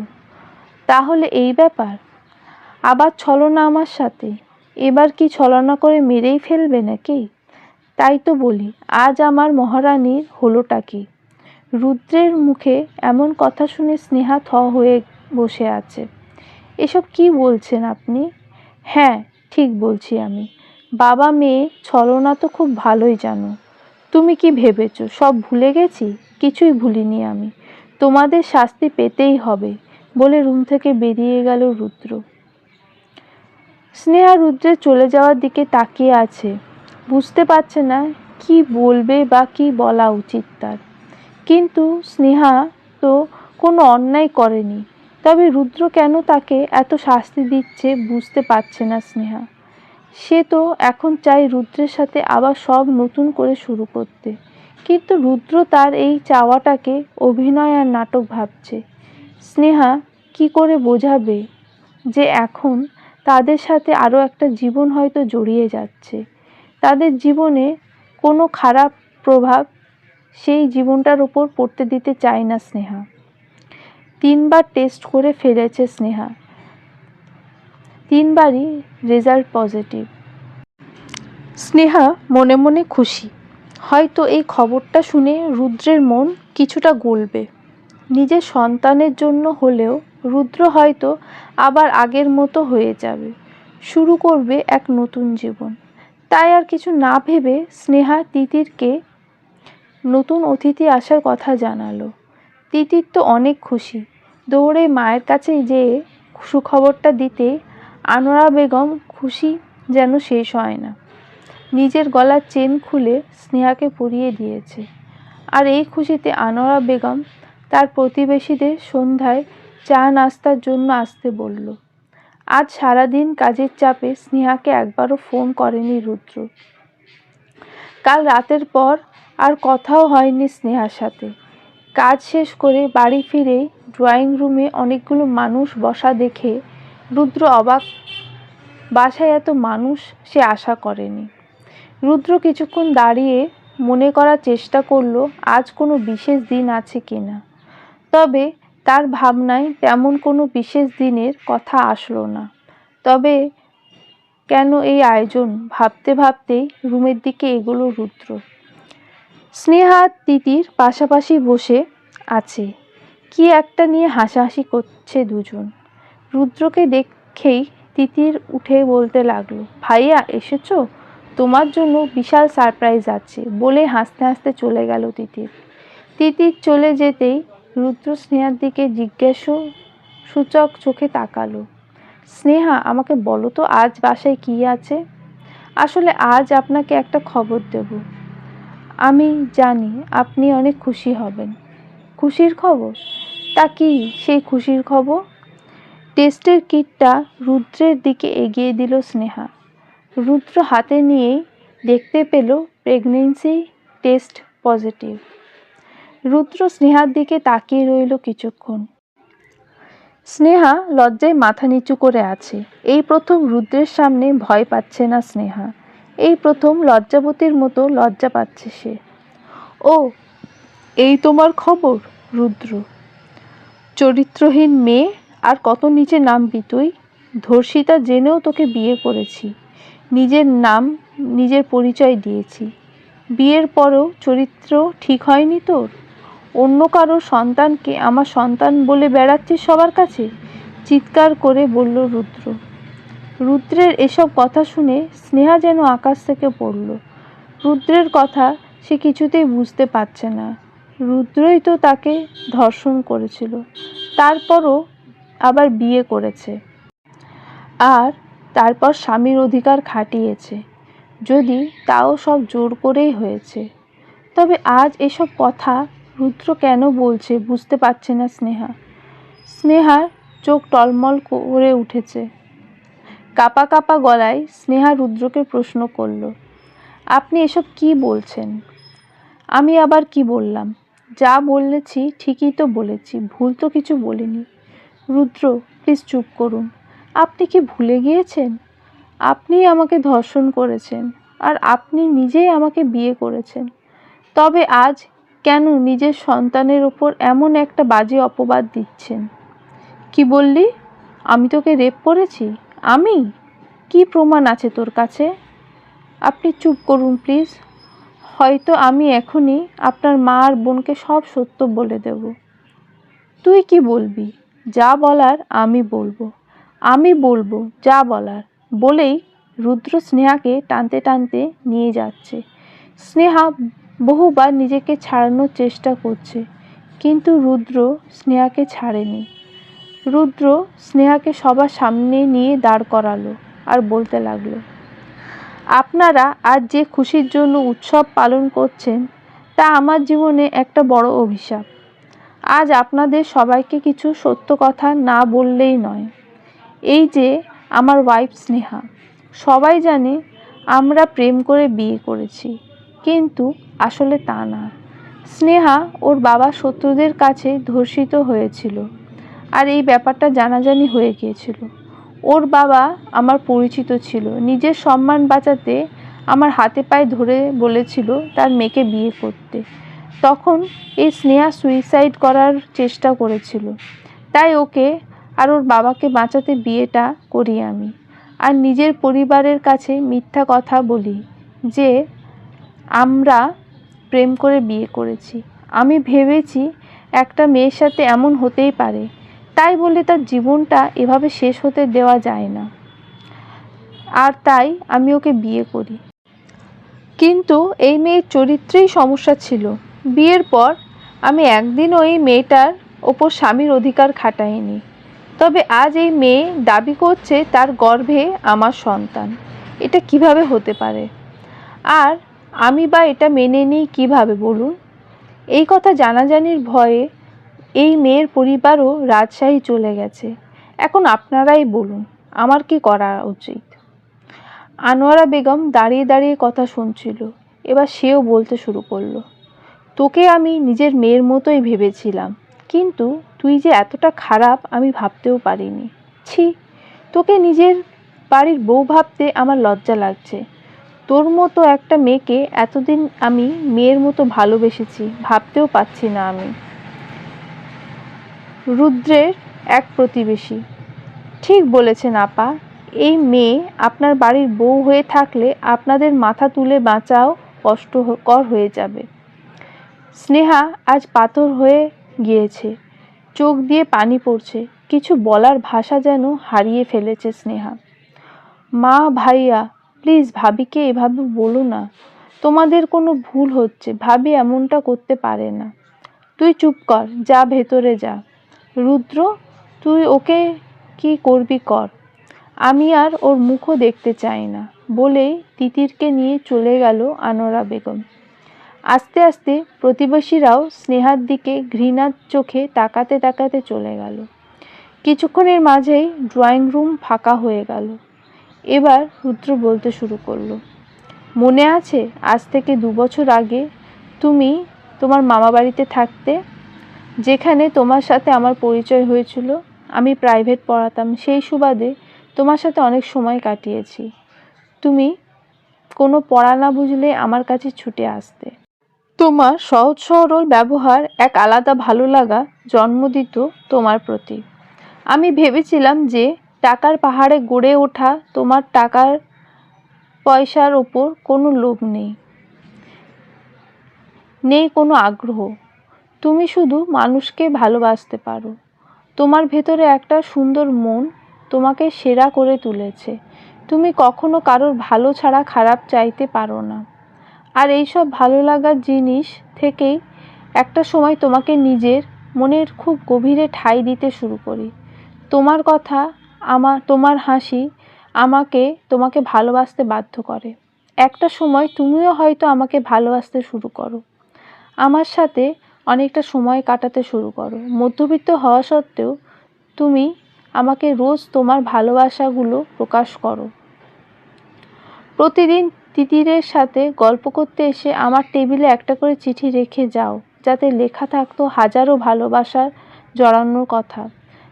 তাহলে এই ব্যাপার? আবার ছলনা আমার সাথে? এবার কি ছলনা করে মেরেই ফেলবে নাকি? তাই তো বলি, আজ আমার মহারানীর হলোটা কি? রুদ্রের মুখে এমন কথা শুনে স্নেহা থ হয়ে বসে আছে। এসব কি বলছেন আপনি? হ্যাঁ, ঠিক বলছি আমি। বাবা মেয়ে ছলনা তো খুব ভালোই জানো। তুমি কি ভেবেছ সব ভুলে গেছি? কিছুই ভুলিনি আমি। তোমাদের শাস্তি পেতেই হবে, বলে রুম থেকে বেরিয়ে গেল রুদ্র। স্নেহা রুদ্রের চলে যাওয়ার দিকে তাকিয়ে আছে। বুঝতে পারছে না কি বলবে বা কি বলা উচিত তার। কিন্তু স্নেহা তো কোনো অন্যায় করেনি, তবে রুদ্র কেন তাকে এত শাস্তি দিচ্ছে বুঝতে পারছে না স্নেহা। সে তো এখন চায় রুদ্রের সাথে আবার সব নতুন করে শুরু করতে, কিন্তু রুদ্র তার এই চাওয়াটাকে অভিনয় আর নাটক ভাবছে। স্নেহা কি করে বোঝাবে যে এখন তাদের সাথে আরও একটা জীবন হয়তো জড়িয়ে যাচ্ছে। তাদের জীবনে কোনো খারাপ প্রভাব সেই জীবনটার উপর পড়তে দিতে চায় না স্নেহা। 3 বার টেস্ট করে ফেলেছে স্নেহা, 3 বারই রেজাল্ট পজিটিভ। স্নেহা মনে মনে খুশি। হয়তো এই খবরটা শুনে রুদ্রের মন কিছুটা গলবে। নিজের সন্তানের জন্য হলেও রুদ্র হয়তো আবার আগের মতো হয়ে যাবে, শুরু করবে এক নতুন জীবন। তাই আর কিছু না ভেবে স্নেহা তিতিরকে নতুন অতিথি আসার কথা জানালো। তিতির তো অনেক খুশি। দৌড়ে মায়ের কাছে যেয়ে সুখবরটা দিতে আনোয়ারা বেগম খুশি যেন শেষ হয় না। নিজের গলার চেন খুলে স্নেহাকে পরিয়ে দিয়েছে। আর এই খুশিতে আনোয়ারা বেগম তার প্রতিবেশীদের সন্ধ্যায় চা নাস্তার জন্য আসতে বলল। আজ সারাদিন কাজের চাপে স্নেহাকে একবারও ফোন করেনি রুদ্র। কাল রাতের পর আর কথাও হয়নি স্নেহার সাথে। কাজ শেষ করে বাড়ি ফিরেই ড্রয়িং রুমে অনেকগুলো মানুষ বসা দেখে রুদ্র অবাক। বাসায় এত মানুষ সে আশা করেনি। রুদ্র কিছুক্ষণ দাঁড়িয়ে মনে করার চেষ্টা করলো আজ কোনো বিশেষ দিন আছে কিনা, তবে তার ভাবনায় তেমন কোনো বিশেষ দিনের কথা আসলো না। তবে কেন এই আয়োজন ভাবতে ভাবতেই রুমের দিকে এগোলো রুদ্র। স্নেহা তিতির পাশাপাশি বসে আছে, কি একটা নিয়ে হাসাহাসি করছে দুজন। রুদ্রকে দেখেই তিতির উঠে বলতে লাগলো, ভাইয়া এসেছো? তোমার জন্য বিশাল সারপ্রাইজ আছে, বলে হাসতে হাসতে চলে গেল তিতির। তিতির চলে যেতেই রুদ্র স্নেহার দিকে জিজ্ঞাসা সূচক চোখে তাকালো। স্নেহা, আমাকে বলো তো আজ বাসায় কি আছে? আসলে আজ আপনাকে একটা খবর দেব। আমি জানি আপনি অনেক খুশি হবেন। খুশির খবর? তা কি সেই খুশির খবর? টেস্টের কিটটা রুদ্রের দিকে এগিয়ে দিল স্নেহা। রুদ্র হাতে নিয়েই দেখতে পেল প্রেগন্যান্সি টেস্ট পজিটিভ। রুদ্র স্নেহার দিকে তাকিয়ে রইল কিছুক্ষণ। স্নেহা লজ্জায় মাথা নিচু করে আছে। এই প্রথম রুদ্রের সামনে ভয় পাচ্ছে না স্নেহা। এই প্রথম লজ্জাবতীর মতো লজ্জা পাচ্ছে সে। ও, এই তোমার খবর? রুদ্র, চরিত্রহীন মেয়ে, আর কত নিচে নামবি তুই? ধর্ষিতা জেনেও তোকে বিয়ে করেছি, নিজের নাম নিজের পরিচয় দিয়েছি। বিয়ের পরও চরিত্র ঠিক হয়নি তোর? অন্য কারো সন্তানকে আমার সন্তান বলে বেড়াচ্ছিস সবার কাছে? চিৎকার করে বলল রুদ্র। রুদ্রের এসব কথা শুনে স্নেহা যেন আকাশ থেকে পড়ল। রুদ্রের কথা সে কিছুতেই বুঝতে পারছে না। রুদ্রই তো তাকে ধর্ষণ করেছিল, তারপরও আবার বিয়ে করেছে, আর তারপর স্বামীর অধিকার খাটিয়েছে। যদি তাও সব জোর করেই হয়েছে, তবে আজ এসব কথা রুদ্র কেন বলছে বুঝতে পারছে না স্নেহা। স্নেহার চোখ টলমল করে উঠেছে। কাঁপা কাঁপা গলায় স্নেহা রুদ্রকে প্রশ্ন করল, আপনি এসব কি বলছেন? আমি আবার কি বললাম? যা বলেছি ঠিকই তো বলেছি, ভুল তো কিছু বলিনি। রুদ্র, প্লিজ চুপ করুন। আপনি কি ভুলে গিয়েছেন? আপনিই আমাকে ধর্ষণ করেছেন, আর আপনি নিজেই আমাকে বিয়ে করেছেন। তবে আজ কেন নিজের সন্তানের ওপর এমন একটা বাজে অপবাদ দিচ্ছেন? কি বললি? আমি তোকে রেপ করেছি? আমি? কি প্রমাণ আছে তোর কাছে? আপনি চুপ করুন প্লিজ। হয়তো আমি এখনই আপনার মা আর বোনকে সব সত্য বলে দেব। তুই কি বলবি? যা বলার আমি বলবো। আমি বলবো যা বলার। বলেই রুদ্র স্নেহাকে টানতে টানতে নিয়ে যাচ্ছে। স্নেহা বহুবার নিজেকে ছাড়ানোর চেষ্টা করছে, কিন্তু রুদ্র স্নেহাকে ছাড়েনি। রুদ্র স্নেহাকে সবার সামনে নিয়ে দাঁড় করালো আর বলতে লাগলো, আপনারা আজ যে খুশির জন্য উৎসব পালন করছেন, তা আমার জীবনে একটা বড় অভিশাপ। আজ আপনাদের সবাইকে কিছু সত্য কথা না বললেই নয়। এই যে আমার ওয়াইফ স্নেহা, সবাই জানে আমরা প্রেম করে বিয়ে করেছি, কিন্তু আসলে তা না। স্নেহা ওর বাবা শত্রুদের কাছে ধর্ষিত হয়েছিল, আর এই ব্যাপারটা জানাজানি হয়ে গিয়েছিল। ওর বাবা আমার পরিচিত ছিল। নিজের সম্মান বাঁচাতে আমার হাতে পায়ে ধরে বলেছিল তার মেয়েকে বিয়ে করতে। তখন এই স্নেহা সুইসাইড করার চেষ্টা করেছিল, তাই ওকে আর ওর বাবাকে বাঁচাতে বিয়েটা করি আমি। আর নিজের পরিবারের কাছে মিথ্যা কথা বলি যে আমরা প্রেম করে বিয়ে করেছি। আমি ভেবেছি একটা মেয়ের সাথে এমন হতেই পারে, তাই বলে তার জীবনটা এভাবে শেষ হতে দেওয়া যায় না, আর তাই আমি ওকে বিয়ে করি। কিন্তু এই মেয়ের চরিত্রেই সমস্যা ছিল। বিয়ের পর আমি একদিনও এই মেয়েটার ওপর স্বামীর অধিকার খাটাইনি। তবে আজ এই মেয়ে দাবি করছে তার গর্ভে আমার সন্তান। এটা কিভাবে হতে পারে? আর আমি বা এটা মেনে নিই কিভাবে বলুন? এই কথা জানাজানির ভয়ে এই মেয়ের পরিবারও রাজশাহী চলে গেছে। এখন আপনারাই বলুন আমার কি করা উচিত? আনোয়ারা বেগম দাঁড়িয়ে দাঁড়িয়ে কথা শুনছিল। এবার সেও বলতে শুরু করলো, তোকে আমি নিজের মেয়ের মতোই ভেবেছিলাম, কিন্তু তুই যে এতটা খারাপ আমি ভাবতেও পারিনি। ছি, তোকে নিজের বাড়ির বউ ভাবতে আমার লজ্জা লাগছে। তোর মতো একটা মেয়েকে এতদিন আমি মেয়ের মতো ভালোবেসেছি, ভাবতেও পারছি না আমি। রুদ্রের এক প্রতিবেশী, ঠিক বলেছেন আপা, এই মেয়ে আপনার বাড়ির বউ হয়ে থাকলে আপনাদের মাথা তুলে বাঁচাও কষ্টকর হয়ে যাবে। স্নেহা আজ পাথর হয়ে গিয়েছে, চোখ দিয়ে পানি পড়ছে, কিছু বলার ভাষা যেন হারিয়ে ফেলেছে স্নেহা। মা, ভাইয়া, প্লিজ ভাবিকে এভাবে বলো না। তোমাদের কোনো ভুল হচ্ছে, ভাবি এমনটা করতে পারে না। তুই চুপ কর, যা ভেতরে যা। রুদ্র, তুই ওকে কি করবি কর, আমি আর ওর মুখও দেখতে চাই না, বলেই তিতিরকে নিয়ে চলে গেল আনোয়ারা বেগম। আস্তে আস্তে প্রতিবেশীরাও স্নেহার দিকে ঘৃণার চোখে তাকাতে তাকাতে চলে গেল। কিছুক্ষণের মাঝেই ড্রয়িং রুম ফাঁকা হয়ে গেল। এবার রুদ্র বলতে শুরু করলো, মনে আছে আজ থেকে 2 বছর আগে তুমি তোমার মামা বাড়িতে থাকতে, যেখানে তোমার সাথে আমার পরিচয় হয়েছিল? আমি প্রাইভেট পড়াতাম, সেই সুবাদে তোমার সাথে অনেক সময় কাটিয়েছি। তুমি কোনো পড়া না বুঝলে আমার কাছে ছুটে আসতে। তোমার সহজ সরল ব্যবহার এক আলাদা ভালো লাগা জন্ম দিত তোমার প্রতি। আমি ভেবেছিলাম যে টাকার পাহাড়ে গড়ে ওঠা তোমার টাকার পয়সার ওপর কোনো লোভ নেই, নেই কোনো আগ্রহ। তুমি শুধু মানুষকে ভালোবাসতে পারো। তোমার ভেতরে একটা সুন্দর মন তোমাকে সেরা করে তুলেছে। তুমি কখনো কারোর ভালো ছাড়া খারাপ চাইতে পারো না। আর এইসব ভালো লাগার জিনিস থেকেই একটা সময় তোমাকে নিজের মনের খুব গভীরে ঠাঁই দিতে শুরু করি। তোমার কথা, তোমার হাসি আমাকে তোমাকে ভালোবাসতে বাধ্য করে। একটা সময় তুমিও হয়তো আমাকে ভালোবাসতে শুরু করো, আমার সাথে অনেকটা সময় কাটাতে শুরু করো। মধ্যবিত্ত হওয়া সত্ত্বেও তুমি আমাকে রোজ তোমার ভালোবাসাগুলো প্রকাশ করো। প্রতিদিন তিতিরের সাথে গল্প করতে এসে আমার টেবিলে একটা করে চিঠি রেখে যাও, যাতে লেখা থাকতো হাজারো ভালোবাসার জড়ানোর কথা,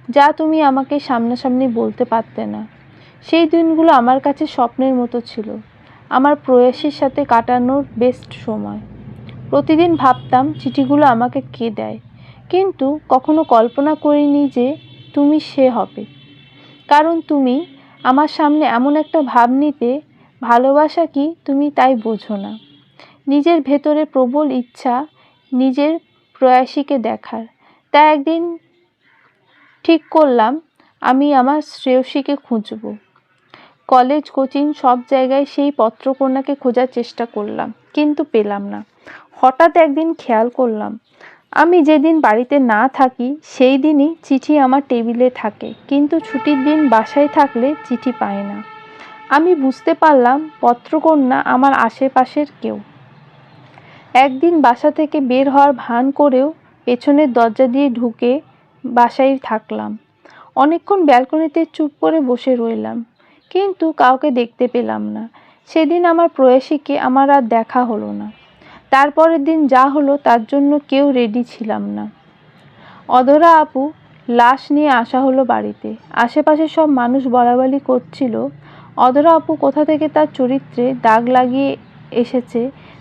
যা তুমি আমাকে সামনাসামনি বলতে পারতে না। সেই দিনগুলো আমার কাছে স্বপ্নের মতো ছিল, আমার প্রয়াসীর সাথে কাটানোর বেস্ট সময়। প্রতিদিন ভাবতাম চিঠিগুলো আমাকে কে দেয়, কিন্তু কখনো কল্পনা করিনি যে তুমি সে হবে। কারণ তুমি আমার সামনে এমন একটা ভাব নিতে, ভালোবাসা কি তুমি তাই বোঝো না। নিজের ভেতরে প্রবল ইচ্ছা নিজের প্রয়াসীকে দেখার। তাই একদিন ঠিক করলাম আমি আমার শ্রেয়সীকে খুঁজব। কলেজ, কোচিং সব জায়গায় সেই পত্রকন্যাকে খোঁজার চেষ্টা করলাম, কিন্তু পেলাম না। হঠাৎ একদিন খেয়াল করলাম আমি যেদিন বাড়িতে না থাকি সেই দিনই চিঠি আমার টেবিলে থাকে, কিন্তু ছুটির দিন বাসায় থাকলে চিঠি পাই না। আমি বুঝতে পারলাম পত্রকন্যা আমার আশেপাশের কেউ। একদিন বাসা থেকে বের হওয়ার ভান করেও পেছনের দরজা দিয়ে ঢুকে বাসায় থাকলাম। অনেকক্ষণ ব্যালকনিতে চুপ করে বসে রইলাম, কিন্তু কাউকে দেখতে পেলাম না। সেদিন আমার প্রয়াসীকে আমার আর দেখা হলো না। তারপরের দিন যা হলো তার জন্য কেউ রেডি ছিলাম না। অধরা আপু লাশ নিয়ে আসা হলো বাড়িতে। আশেপাশে সব মানুষ বলাবলি করছিল অধরা আপু কোথা থেকে তার চরিত্রে দাগ লাগিয়ে এসেছে,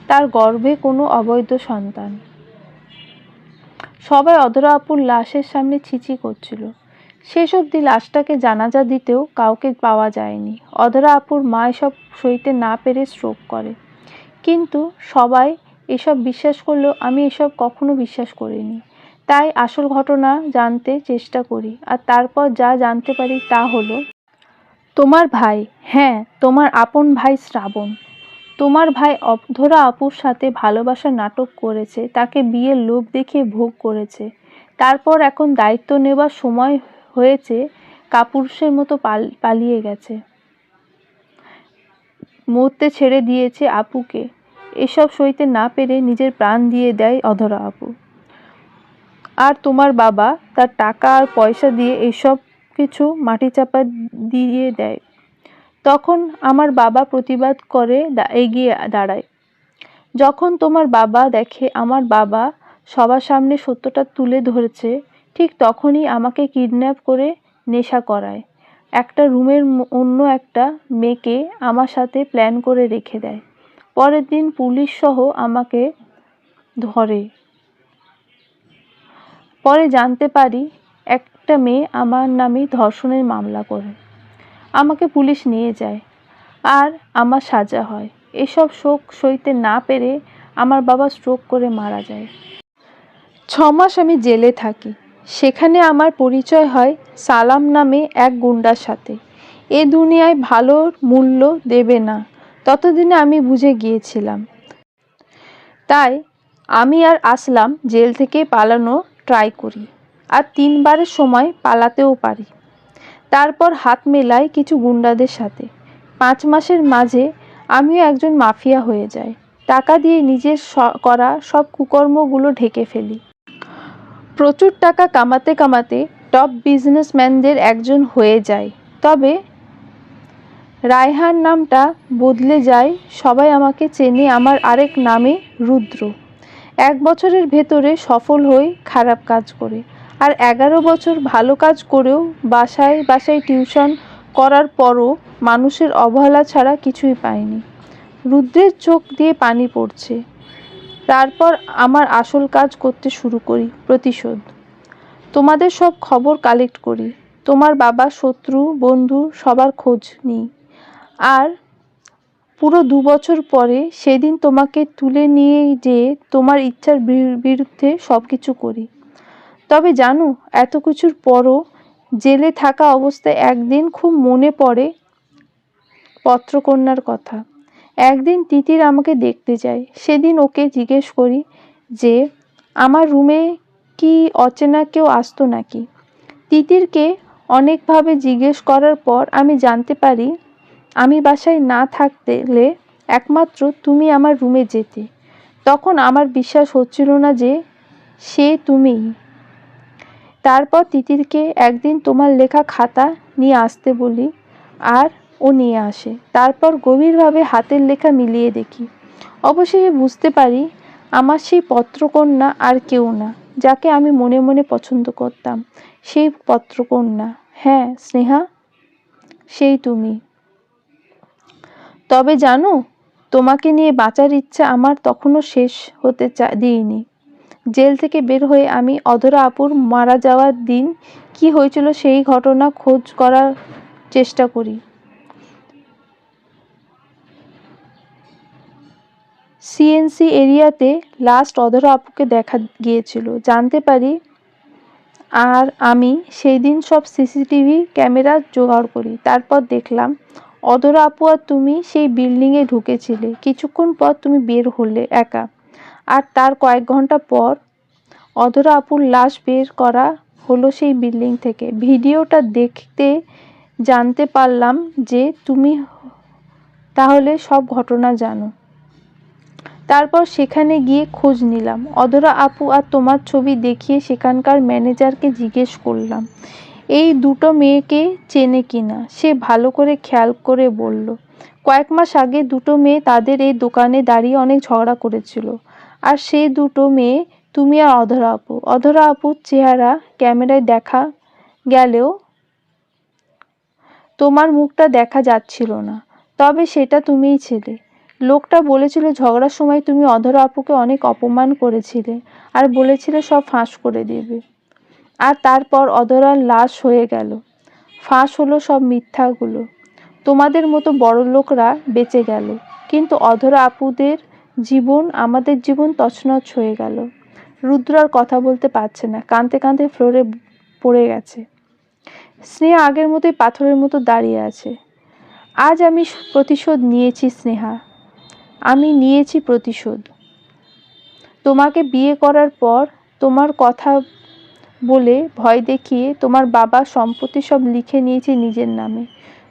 তার গর্ভে কোনো অবৈধ সন্তান। সবাই অধরা আপুর লাশের সামনে ছিছি করছিল। শেষ অবধি লাশটাকে জানাজা দিতেও কাউকে পাওয়া যায়নি। অধরা আপুর মা এসব সইতে না পেরে স্ট্রোক করে। কিন্তু সবাই এসব বিশ্বাস করলেও আমি এসব কখনো বিশ্বাস করিনি। তাই আসল ঘটনা জানতে চেষ্টা করি, আর তারপর যা জানতে পারি তা হলো তোমার ভাই, হ্যাঁ তোমার আপন ভাই শ্রাবণ, তোমার ভাই অধরা আপুর সাথে ভালোবাসার নাটক করেছে, তাকে বিয়ের লোভ দেখিয়ে ভোগ করেছে। তারপর এখন দায়িত্ব নেবার সময় হয়েছে, কাপুরুষের মতো পালিয়ে গেছে, মরতে ছেড়ে দিয়েছে আপুকে। এসব সইতে না পেরে নিজের প্রাণ দিয়ে দেয় অধরা আপু। আর তোমার বাবা তার টাকা আর পয়সা দিয়ে এসব কিছু মাটিচাপা দিয়ে দেয়। তখন আমার বাবা প্রতিবাদ করে এগিয়ে দাঁড়ায়। যখন তোমার বাবা দেখে আমার বাবা সবার সামনে সত্যটা তুলে ধরেছে, ঠিক তখনই আমাকে কিডন্যাপ করে নেশা করায়। একটা রুমের অন্য একটা মেয়েকে আমার সাথে প্ল্যান করে রেখে দেয়। পরের দিন পুলিশ সহ আমাকে ধরে। পরে জানতে পারি একটা মেয়ে আমার নামে ধর্ষণের মামলা করে। আমাকে পুলিশ নিয়ে যায় আর আমার সাজা হয়। এসব শোক সইতে না পেরে আমার বাবা স্ট্রোক করে মারা যায়। 6 মাস আমি জেলে থাকি। সেখানে আমার পরিচয় হয় সালাম নামে এক গুন্ডার সাথে। এ দুনিয়ায় ভালোর মূল্য দেবে না, ততদিনে আমি বুঝে গিয়েছিলাম। তাই আমি আর আসলাম জেল থেকে পালানো ট্রাই করি, আর 3 বারের সময় পালাতেও পারি। তারপর হাত মেলাই কিছু গুন্ডাদের সাথে। 5 মাসের মাঝে আমিও একজন মাফিয়া হয়ে যাই। টাকা দিয়ে নিজের করা সব কুকর্মগুলো ঢেকে ফেলি। প্রচুর টাকা কামাতে কামাতে টপ বিজনেসম্যানদের একজন হয়ে যায়। তবে রায়হান নামটা বদলে যায়, সবাই আমাকে চেনে আমার আরেক নামে, রুদ্র। 1 বছরের ভেতরে সফল হই খারাপ কাজ করে। আর 11 বছর ভালো কাজ করেও বাসায় বাসায় টিউশন করার পরও মানুষের অবহেলা ছাড়া কিছুই পায়নি। রুদ্রের চোখ দিয়ে পানি পড়ছে। তারপর আমার আসল কাজ করতে শুরু করি, প্রতিশোধ। তোমাদের সব খবর কালেক্ট করি, তোমার বাবা, শত্রু, বন্ধু সবার খোঁজ নিই। আর পুরো 2 বছর পরে সেদিন তোমাকে তুলে নিয়ে যেয়ে তোমার ইচ্ছার বিরুদ্ধে সব কিছু করি। তবে জানো, এত কিছুর পরও জেলে থাকা অবস্থায় একদিন খুব মনে পড়ে পত্রকন্যার কথা। একদিন তিতির আমাকে দেখতে যায়। সেদিন ওকে জিজ্ঞেস করি যে আমার রুমে কি অচেনা কেউ আসতো নাকি। তিতিরকে অনেকভাবে জিজ্ঞেস করার পর আমি জানতে পারি আমি বাসায় না থাকলে একমাত্র তুমি আমার রুমে যেতে। তখন আমার বিশ্বাস হচ্ছিল না যে সে তুমিই। তারপর তিতিরকে একদিন তোমার লেখা খাতা নিয়ে আসতে বলি, আর ও নিয়ে আসে। তারপর গভীরভাবে হাতের লেখা মিলিয়ে দেখি। অবশেষে বুঝতে পারি আমার সেই পত্রকন্যা আর কেউ না, যাকে আমি মনে মনে পছন্দ করতাম। সেই পত্রকন্যা, হ্যাঁ স্নেহা, সেই তুমি। তবে জানো, তোমাকে নিয়ে বাঁচার ইচ্ছা আমার তখনও শেষ হতে দিইনি। জেল থেকে বের হয়ে আমি অধরা আপুর মারা যাওয়ার দিন কি হয়েছিল সেই ঘটনা খোঁজ করার চেষ্টা করি। সিএনসি এরিয়াতে লাস্ট অধরা আপুকে দেখা গিয়েছিল জানতে পারি। আর আমি সেই দিন সব সিসিটিভি ক্যামেরা জোগাড় করি। তারপর দেখলাম অধরা আপু আর তুমি সেই বিল্ডিংয়ে ঢুকেছিলে। কিছুক্ষণ পর তুমি বের হলে একা। আর তার কয়েক ঘন্টা পর অধরা আপুর লাশ বের করা হলো সেই বিল্ডিং থেকে। ভিডিওটা দেখতে জানতে পারলাম যে তুমি তাহলে সব ঘটনা জানো। তারপর সেখানে গিয়ে খোঁজ নিলাম। অধরা আপু আর তোমার ছবি দেখিয়ে সেখানকার ম্যানেজারকে জিজ্ঞেস করলাম এই দুটো মেয়েকে চেনে কিনা। সে ভালো করে খেয়াল করে বলল কয়েক মাস আগে দুটো মেয়ে তাদের এই দোকানে দাঁড়িয়ে অনেক ঝগড়া করেছিল। আর সেই দুটো মেয়ে তুমি আর অধরা আপু। অধরা আপুর চেহারা ক্যামেরায় দেখা গেলেও তোমার মুখটা দেখা যাচ্ছিল না, তবে সেটা তুমিই ছিলে। লোকটা বলেছিল ঝগড়ার সময় তুমি অধরা আপুকে অনেক অপমান করেছিলে আর বলেছিলে সব ফাঁস করে দেবে। আর তারপর অধরার লাশ হয়ে গেল। ফাঁস হলো সব মিথ্যাগুলো। তোমাদের মতো বড় লোকরা বেঁচে গেল, কিন্তু অধরা আপুদের জীবন, আমাদের জীবন তছনছ হয়ে গেল। রুদ্র আর কথা বলতে পারছে না, কাঁদতে কাঁদতে ফ্লোরে পড়ে গেছে। স্নেহা আগের মতোই পাথরের মতো দাঁড়িয়ে আছে। আজ আমি প্রতিশোধ নিয়েছি স্নেহা, আমি নিয়েছি প্রতিশোধ। তোমাকে বিয়ে করার পর তোমার কথা বলে ভয় দেখিয়ে তোমার বাবার সম্পত্তি সব লিখে নিয়েছি নিজের নামে।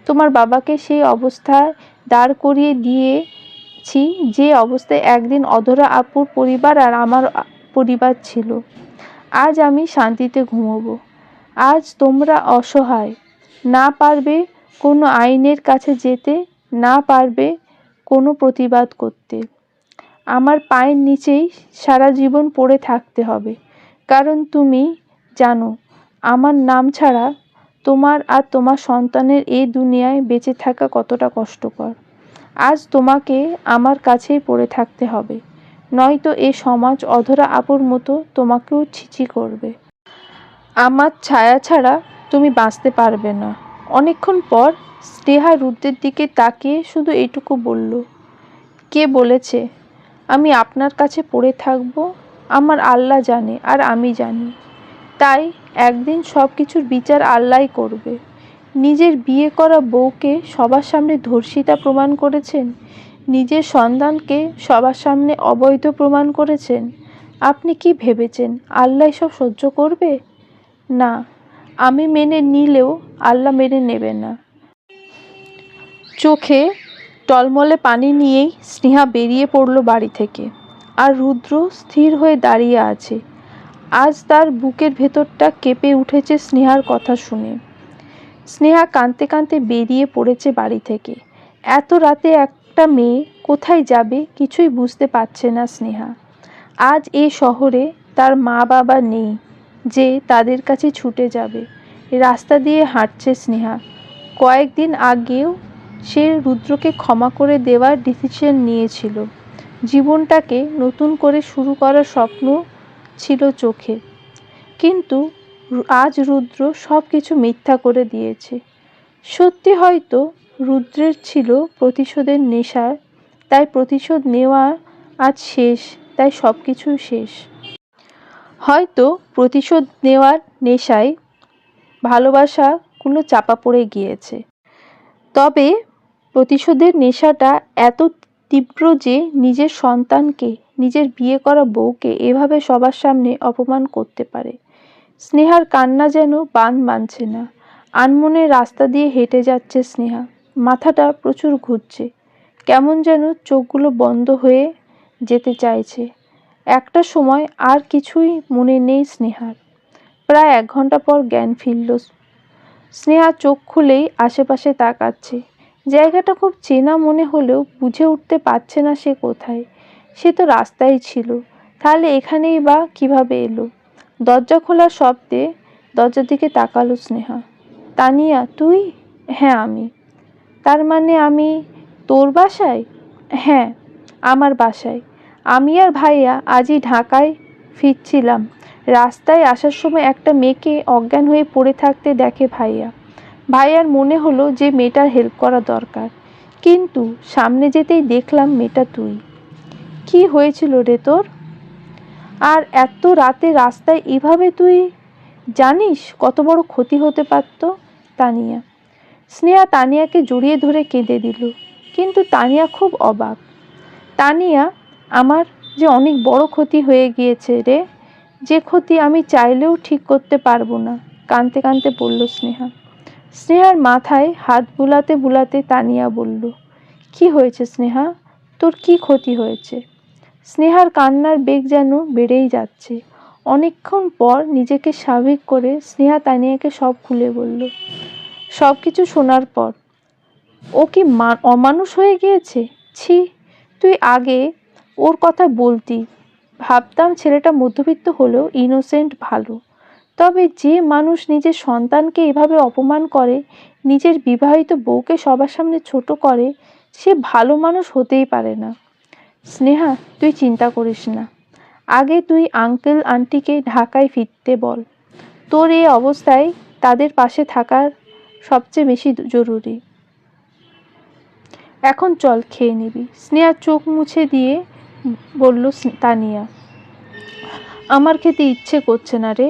তোমার বাবাকে সেই অবস্থায় দাঁড় করিয়ে দিয়েছি যে অবস্থায় একদিন অধরা আপুর পরিবার আর আমার পরিবার ছিল। আজ আমি শান্তিতে ঘুমোবো। আজ তোমরা অসহায়, না পারবে কোনো আইনের কাছে যেতে, না পারবে কোনো প্রতিবাদ করতে। আমার পায়ের নিচেই সারা জীবন পড়ে থাকতে হবে, কারণ তুমি জানো আমার নাম ছাড়া তোমার আর তোমার সন্তানের এই দুনিয়ায় বেঁচে থাকা কতটা কষ্টকর। আজ তোমাকে আমার কাছেই পড়ে থাকতে হবে, নয়তো এ সমাজ অধরা আপুর মতো তোমাকেও ছিছি করবে। আমার ছায়া ছাড়া তুমি বাঁচতে পারবে না। অনেকক্ষণ পর স্নেহা রুদ্রের দিকে তাকিয়ে শুধু এইটুকু বলল, কে বলেছে আমি আপনার কাছে পড়ে থাকব? আমার আল্লাহ জানে আর আমি জানি। তাই একদিন সব কিছুর বিচার আল্লাহই করবে। নিজের বিয়ে করা বউকে সবার সামনে ধর্ষিতা প্রমাণ করেছেন, নিজের সন্তানকে সবার সামনে অবৈধ প্রমাণ করেছেন। আপনি কি ভেবেছেন আল্লাহ সব সহ্য করবে? না, আমি মেনে নিলেও আল্লাহ মেনে নেবে না। চোখে টলমলে পানি নিয়েই স্নেহা বেরিয়ে পড়ল বাড়ি থেকে। আর রুদ্র স্থির হয়ে দাঁড়িয়ে আছে। আজ তার বুকের ভেতরটা কেঁপে উঠেছে স্নেহার কথা শুনে। স্নেহা কাঁদতে কাঁদতে বেরিয়ে পড়েছে বাড়ি থেকে। এত রাতে একটা মেয়ে কোথায় যাবে কিছুই বুঝতে পারছে না স্নেহা। আজ এ শহরে তার মা বাবা নেই, যে তাদের কাছে ছুটে যাবে। রাস্তা দিয়ে হাঁটছে স্নেহা। কয়েকদিন আগেও সে রুদ্রকে ক্ষমা করে দেওয়ার ডিসিশন নিয়েছিল। জীবনটাকে নতুন করে শুরু করার স্বপ্ন ছিল চোখে। কিন্তু আজ রুদ্র সব কিছু মিথ্যা করে দিয়েছে। সত্যি হয়তো রুদ্রের ছিল প্রতিশোধের নেশা, তাই প্রতিশোধ নেওয়া আজ শেষ, তাই সব কিছু শেষ। হয়তো প্রতিশোধ নেওয়ার নেশায় ভালোবাসাগুলো চাপা পড়ে গিয়েছে। তবে প্রতিশোধের নেশাটা এত তীব্র যে নিজের সন্তানকে, নিজের বিয়ে করা বউকে এভাবে সবার সামনে অপমান করতে পারে। স্নেহার কান্না যেন বাঁধ মানছে না। আনমনে রাস্তা দিয়ে হেঁটে যাচ্ছে স্নেহা। মাথাটা প্রচুর ঘুরছে। কেমন যেন চোখগুলো বন্ধ হয়ে যেতে চাইছে। একটা সময় আর কিছুই মনে নেই স্নেহার। প্রায় 1 ঘন্টা পর জ্ঞান ফিরল। স্নেহা চোখ খুলেই আশেপাশে তাকাচ্ছে। জায়গাটা খুব চেনা মনে হলেও বুঝে উঠতে পারছে না সে কোথায়। সে তো রাস্তায় ছিল, তাহলে এখানেই বা কিভাবে এলো? দরজা খোলার শব্দে দরজার দিকে তাকালো স্নেহা। তানিয়া, তুই? হ্যাঁ আমি। তার মানে আমি তোর বাসায়? হ্যাঁ, আমার বাসায়। আমি আর ভাইয়া আজই ঢাকায় ফিরছিলাম। রাস্তায় আসার সময় একটা মেয়েকে অজ্ঞান হয়ে পড়ে থাকতে দেখে ভাইয়া। ভাইয়ার মনে হলো যে মেয়েটার হেল্প করা দরকার, কিন্তু সামনে যেতেই দেখলাম মেয়েটা তুই। কি হয়েছিল রে তোর? আর এত রাতে রাস্তায় এভাবে তুই? জানিস কত বড় ক্ষতি হতে পারত? তানিয়া। স্নেহা তানিয়াকে জড়িয়ে ধরে কেঁদে দিল, কিন্তু তানিয়া খুব অবাক। তানিয়া, আমার যে অনেক বড় ক্ষতি হয়ে গিয়েছে রে, যে ক্ষতি আমি চাইলেও ঠিক করতে পারবো না, কাঁদতে কাঁদতে বলল স্নেহা। স্নেহার মাথায় হাত বুলাতে বুলাতে তানিয়া বলল, কি হয়েছে স্নেহা? তোর কি ক্ষতি হয়েছে? স্নেহার কান্নার বেগ যেন বেড়েই যাচ্ছে। অনেকক্ষণ পর নিজেকে স্বাভাবিক করে স্নেহা তানিয়াকে সব খুলে বলল। সব কিছু শোনার পর, ও কি অমানুষ হয়ে গিয়েছে? ছি, তুই আগে ওর কথা বলতি। ভাবতাম ছেলেটা মধ্যবিত্ত হলেও ইনোসেন্ট, ভালো। তবে যে মানুষ নিজের সন্তানকে এভাবে অপমান করে, নিজের বিবাহিত বউকে সবার সামনে ছোট করে, সে ভালো মানুষ হতেই পারে না। স্নেহা, তুই চিন্তা করিস না। আগে তুই আঙ্কেল আন্টিকে ঢাকায় ফিরতে বল। তোর এই অবস্থায় তাদের পাশে থাকার সবচেয়ে বেশি জরুরি। এখন চল, খেয়ে নিবি। স্নেহা চোখ মুছে দিয়ে বলল তানিয়া। আমার খেতে ইচ্ছে করছে না রে।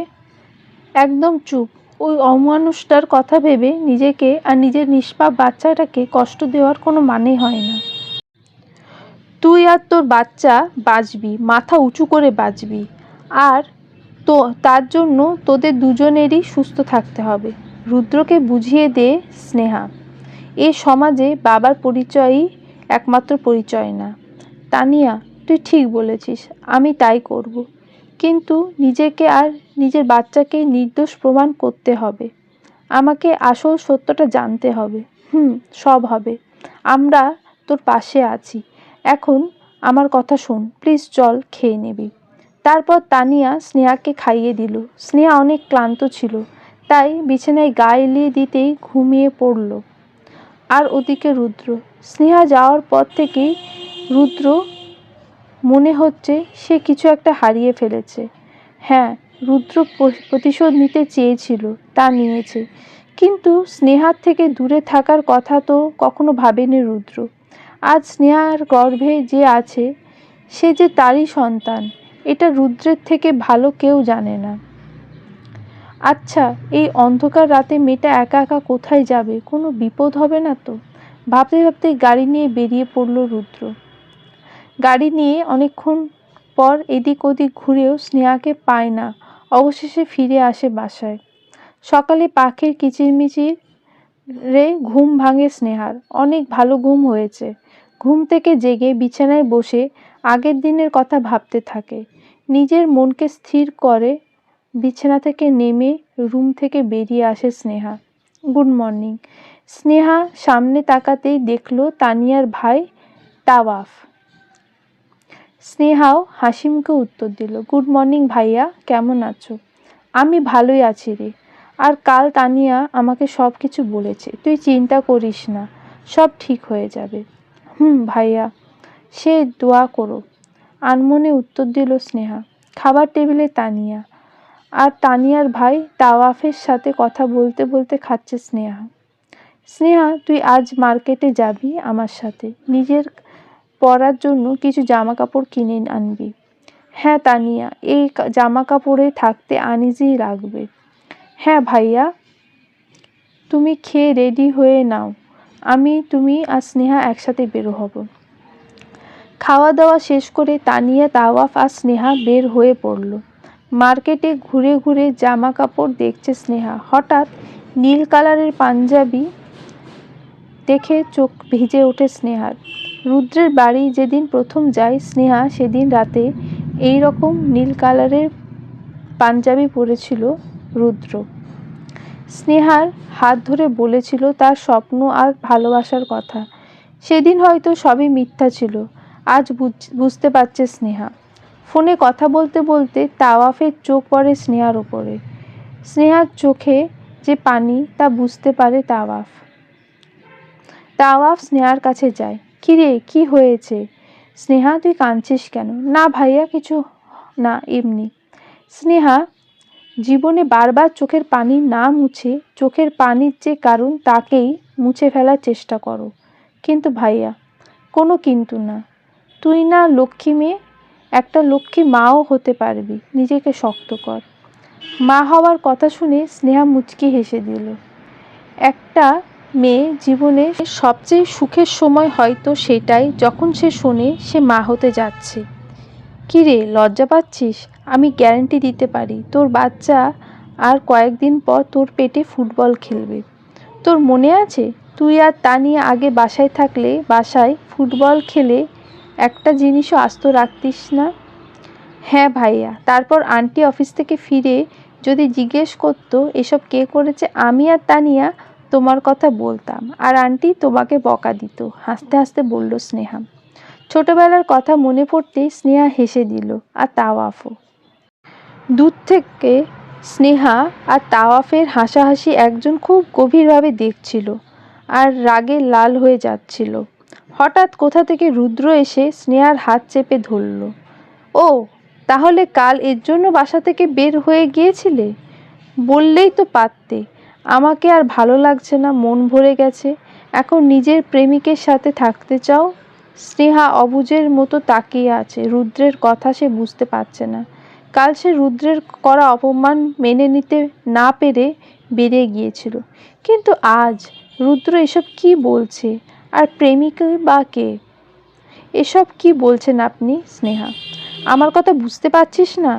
একদম চুপ। ওই অমানুষটার কথা ভেবে নিজেকে আর নিজের নিষ্পাপ বাচ্চাটাকে কষ্ট দেওয়ার কোনো মানে হয় না। তুই আর তোর বাচ্চা বাঁচবি, মাথা উঁচু করে বাঁচবি। আর তো তার জন্য তোদের দুজনেরই সুস্থ থাকতে হবে। রুদ্রকে বুঝিয়ে দে স্নেহা, এ সমাজে বাবার পরিচয়ই একমাত্র পরিচয় না। তানিয়া, তুই ঠিক বলেছিস, আমি তাই করব। কিন্তু নিজেকে আর নিজের বাচ্চাকে নির্দোষ প্রমাণ করতে হবে। আমাকে আসল সত্যটা জানতে হবে। সব হবে। আমরা তোর পাশে আছি। এখন আমার কথা শোন, প্লিজ চল, খেয়ে নিবি। তারপর তানিয়া স্নেহাকে খাইয়ে দিল। স্নেহা অনেক ক্লান্ত ছিল, তাই বিছানায় গা এলিয়ে দিতেই ঘুমিয়ে পড়ল। আর ওদিকে রুদ্র। স্নেহা যাওয়ার পর থেকেই রুদ্র মনে হচ্ছে সে কিছু একটা হারিয়ে ফেলেছে। হ্যাঁ, রুদ্র প্রতিশোধ নিতে চেয়েছিল, তা নিয়েছে, কিন্তু স্নেহার থেকে দূরে থাকার কথা তো কখনো ভাবেনি রুদ্র। আজ স্নেহার গর্ভে যে আছে, সে যে তারই সন্তান, এটা রুদ্রের থেকে ভালো কেউ জানে না। আচ্ছা, এই অন্ধকার রাতে মেয়েটা একা একা কোথায় যাবে? কোনো বিপদ হবে না তো? ভাবতে ভাবতে গাড়ি নিয়ে বেরিয়ে পড়ল রুদ্র। গাড়ি নিয়ে অনেকক্ষণ পর এদিক ওদিক ঘুরেও স্নেহাকে পায় না। অবশেষে ফিরে আসে বাসায়। সকালে পাখির কিচিরমিচিরে ঘুম ভাঙে স্নেহার। অনেক ভালো ঘুম হয়েছে। ঘুম থেকে জেগে বিছানায় বসে আগের দিনের কথা ভাবতে থাকে। নিজের মনকে স্থির করে বিছানা থেকে নেমে রুম থেকে বেরিয়ে আসে স্নেহা। Good morning. স্নেহা সামনে তাকাতেই দেখল তানিয়ার ভাই তাওয়াফ। স্নেহাও হাসি মুখে উত্তর দিল, গুড মর্নিং ভাইয়া, কেমন আছো? আমি ভালোই আছি রে। আর কাল তানিয়া আমাকে সব কিছু বলেছে, তুই চিন্তা করিস না, সব ঠিক হয়ে যাবে। ভাইয়া, সে দোয়া করো, আনমনে উত্তর দিল স্নেহা। খাবার টেবিলে তানিয়া আর তানিয়ার ভাই তাওয়াফের সাথে কথা বলতে বলতে খাচ্ছে স্নেহা। স্নেহা, তুই আজ মার্কেটে যাবি আমার সাথে, নিজের পরার জন্য কিছু জামা কাপড় কিনে আনবি। হ্যাঁ তানিয়া, এই জামা কাপড়ে থাকতে আনইজি লাগবে। হ্যাঁ ভাইয়া, তুমি খেয়ে রেডি হয়ে নাও, তুমি আর স্নেহা একসাথে বেরো হব। খাওয়া দাওয়া শেষ করে তানিয়া, তাওয়াফ আর স্নেহা বের হয়ে পড়ল। মার্কেটে ঘুরে ঘুরে জামা কাপড় দেখছে স্নেহা। হঠাৎ নীল কালারের পাঞ্জাবি দেখে চোখ ভিজে ওঠে স্নেহার। রুদ্রের বাড়ি যেদিন প্রথম যায় স্নেহা, সেদিন রাতে এই রকম নীল কালারের পাঞ্জাবি পরেছিল রুদ্র। স্নেহার হাত ধরে বলেছিল তার স্বপ্ন আর ভালোবাসার কথা। সেদিন হয়তো সবই মিথ্যা ছিল, আজ বুঝতে পারছে স্নেহা। ফোনে কথা বলতে বলতে তাওয়াফের চোখ পড়ে স্নেহার ওপরে। স্নেহার চোখে যে পানি তা বুঝতে পারে তাওয়াফ। তাওয়াফ স্নেহার কাছে যায়। কিরে, কি হয়েছে? স্নেহা, তুই কাঁদছিস কেন? না ভাইয়া, কিছু না, এমনি। স্নেহা, জীবনে বারবার চোখের পানি না মুছে চোখের পানির যে কারণ তাকেই মুছে ফেলার চেষ্টা করো। কিন্তু ভাইয়া, কোনো কিন্তু না। তুই না লক্ষ্মী মেয়ে, একটা লক্ষ্মী মাও হতে পারবি, নিজেকে শক্ত কর। মা হওয়ার কথা শুনে স্নেহা মুচকি হেসে দিল। একটা মেয়ে জীবনে সবচেয়ে সুখের সময় হয়তো সেটাই যখন সে শোনে সে মা হতে যাচ্ছে। কী রে, লজ্জা পাচ্ছিস? আমি গ্যারান্টি দিতে পারি তোর বাচ্চা আর কয়েকদিন পর তোর পেটে ফুটবল খেলবে। তোর মনে আছে তুই আর তানিয়া আগে বাসায় থাকলে বাসায় ফুটবল খেলে একটা জিনিসও আস্ত রাখতিস না? হ্যাঁ ভাইয়া, তারপর আন্টি অফিস থেকে ফিরে যদি জিজ্ঞেস করতো এসব কে করেছে, আমি আর তানিয়া তোমার কথা বলতাম আর আন্টি তোমাকে বকা দিত, হাসতে হাসতে বলল স্নেহা। ছোটবেলার কথা মনে পড়তেই স্নেহা হেসে দিল, আর তাওয়াফও। দূর থেকে স্নেহা আর তাওয়াফের হাসাহাসি একজন খুব গভীরভাবে দেখছিল আর রাগে লাল হয়ে যাচ্ছিল। হঠাৎ কোথা থেকে রুদ্র এসে স্নেহার হাত চেপে ধরল। ও, তাহলে কাল এর জন্য বাসা থেকে বের হয়ে গিয়েছিলে? বললেই তো পারতে, আমাকে আর ভালো লাগছে না, মন ভরে গেছে, এখন নিজের প্রেমিকের সাথে থাকতে চাও। স্নেহা অবুঝের মতো তাকিয়ে আছে। রুদ্রের কথা সে বুঝতে পারছে না। কাল সে রুদ্রের করা অপমান মেনে নিতে না পেরে বেরিয়ে গিয়েছিল, কিন্তু আজ রুদ্র এসব কি বলছে? আর প্রেমিকই বা কে? এসব কি বলছেন আপনি স্নেহা? আমার কথা বুঝতে পারছিস না?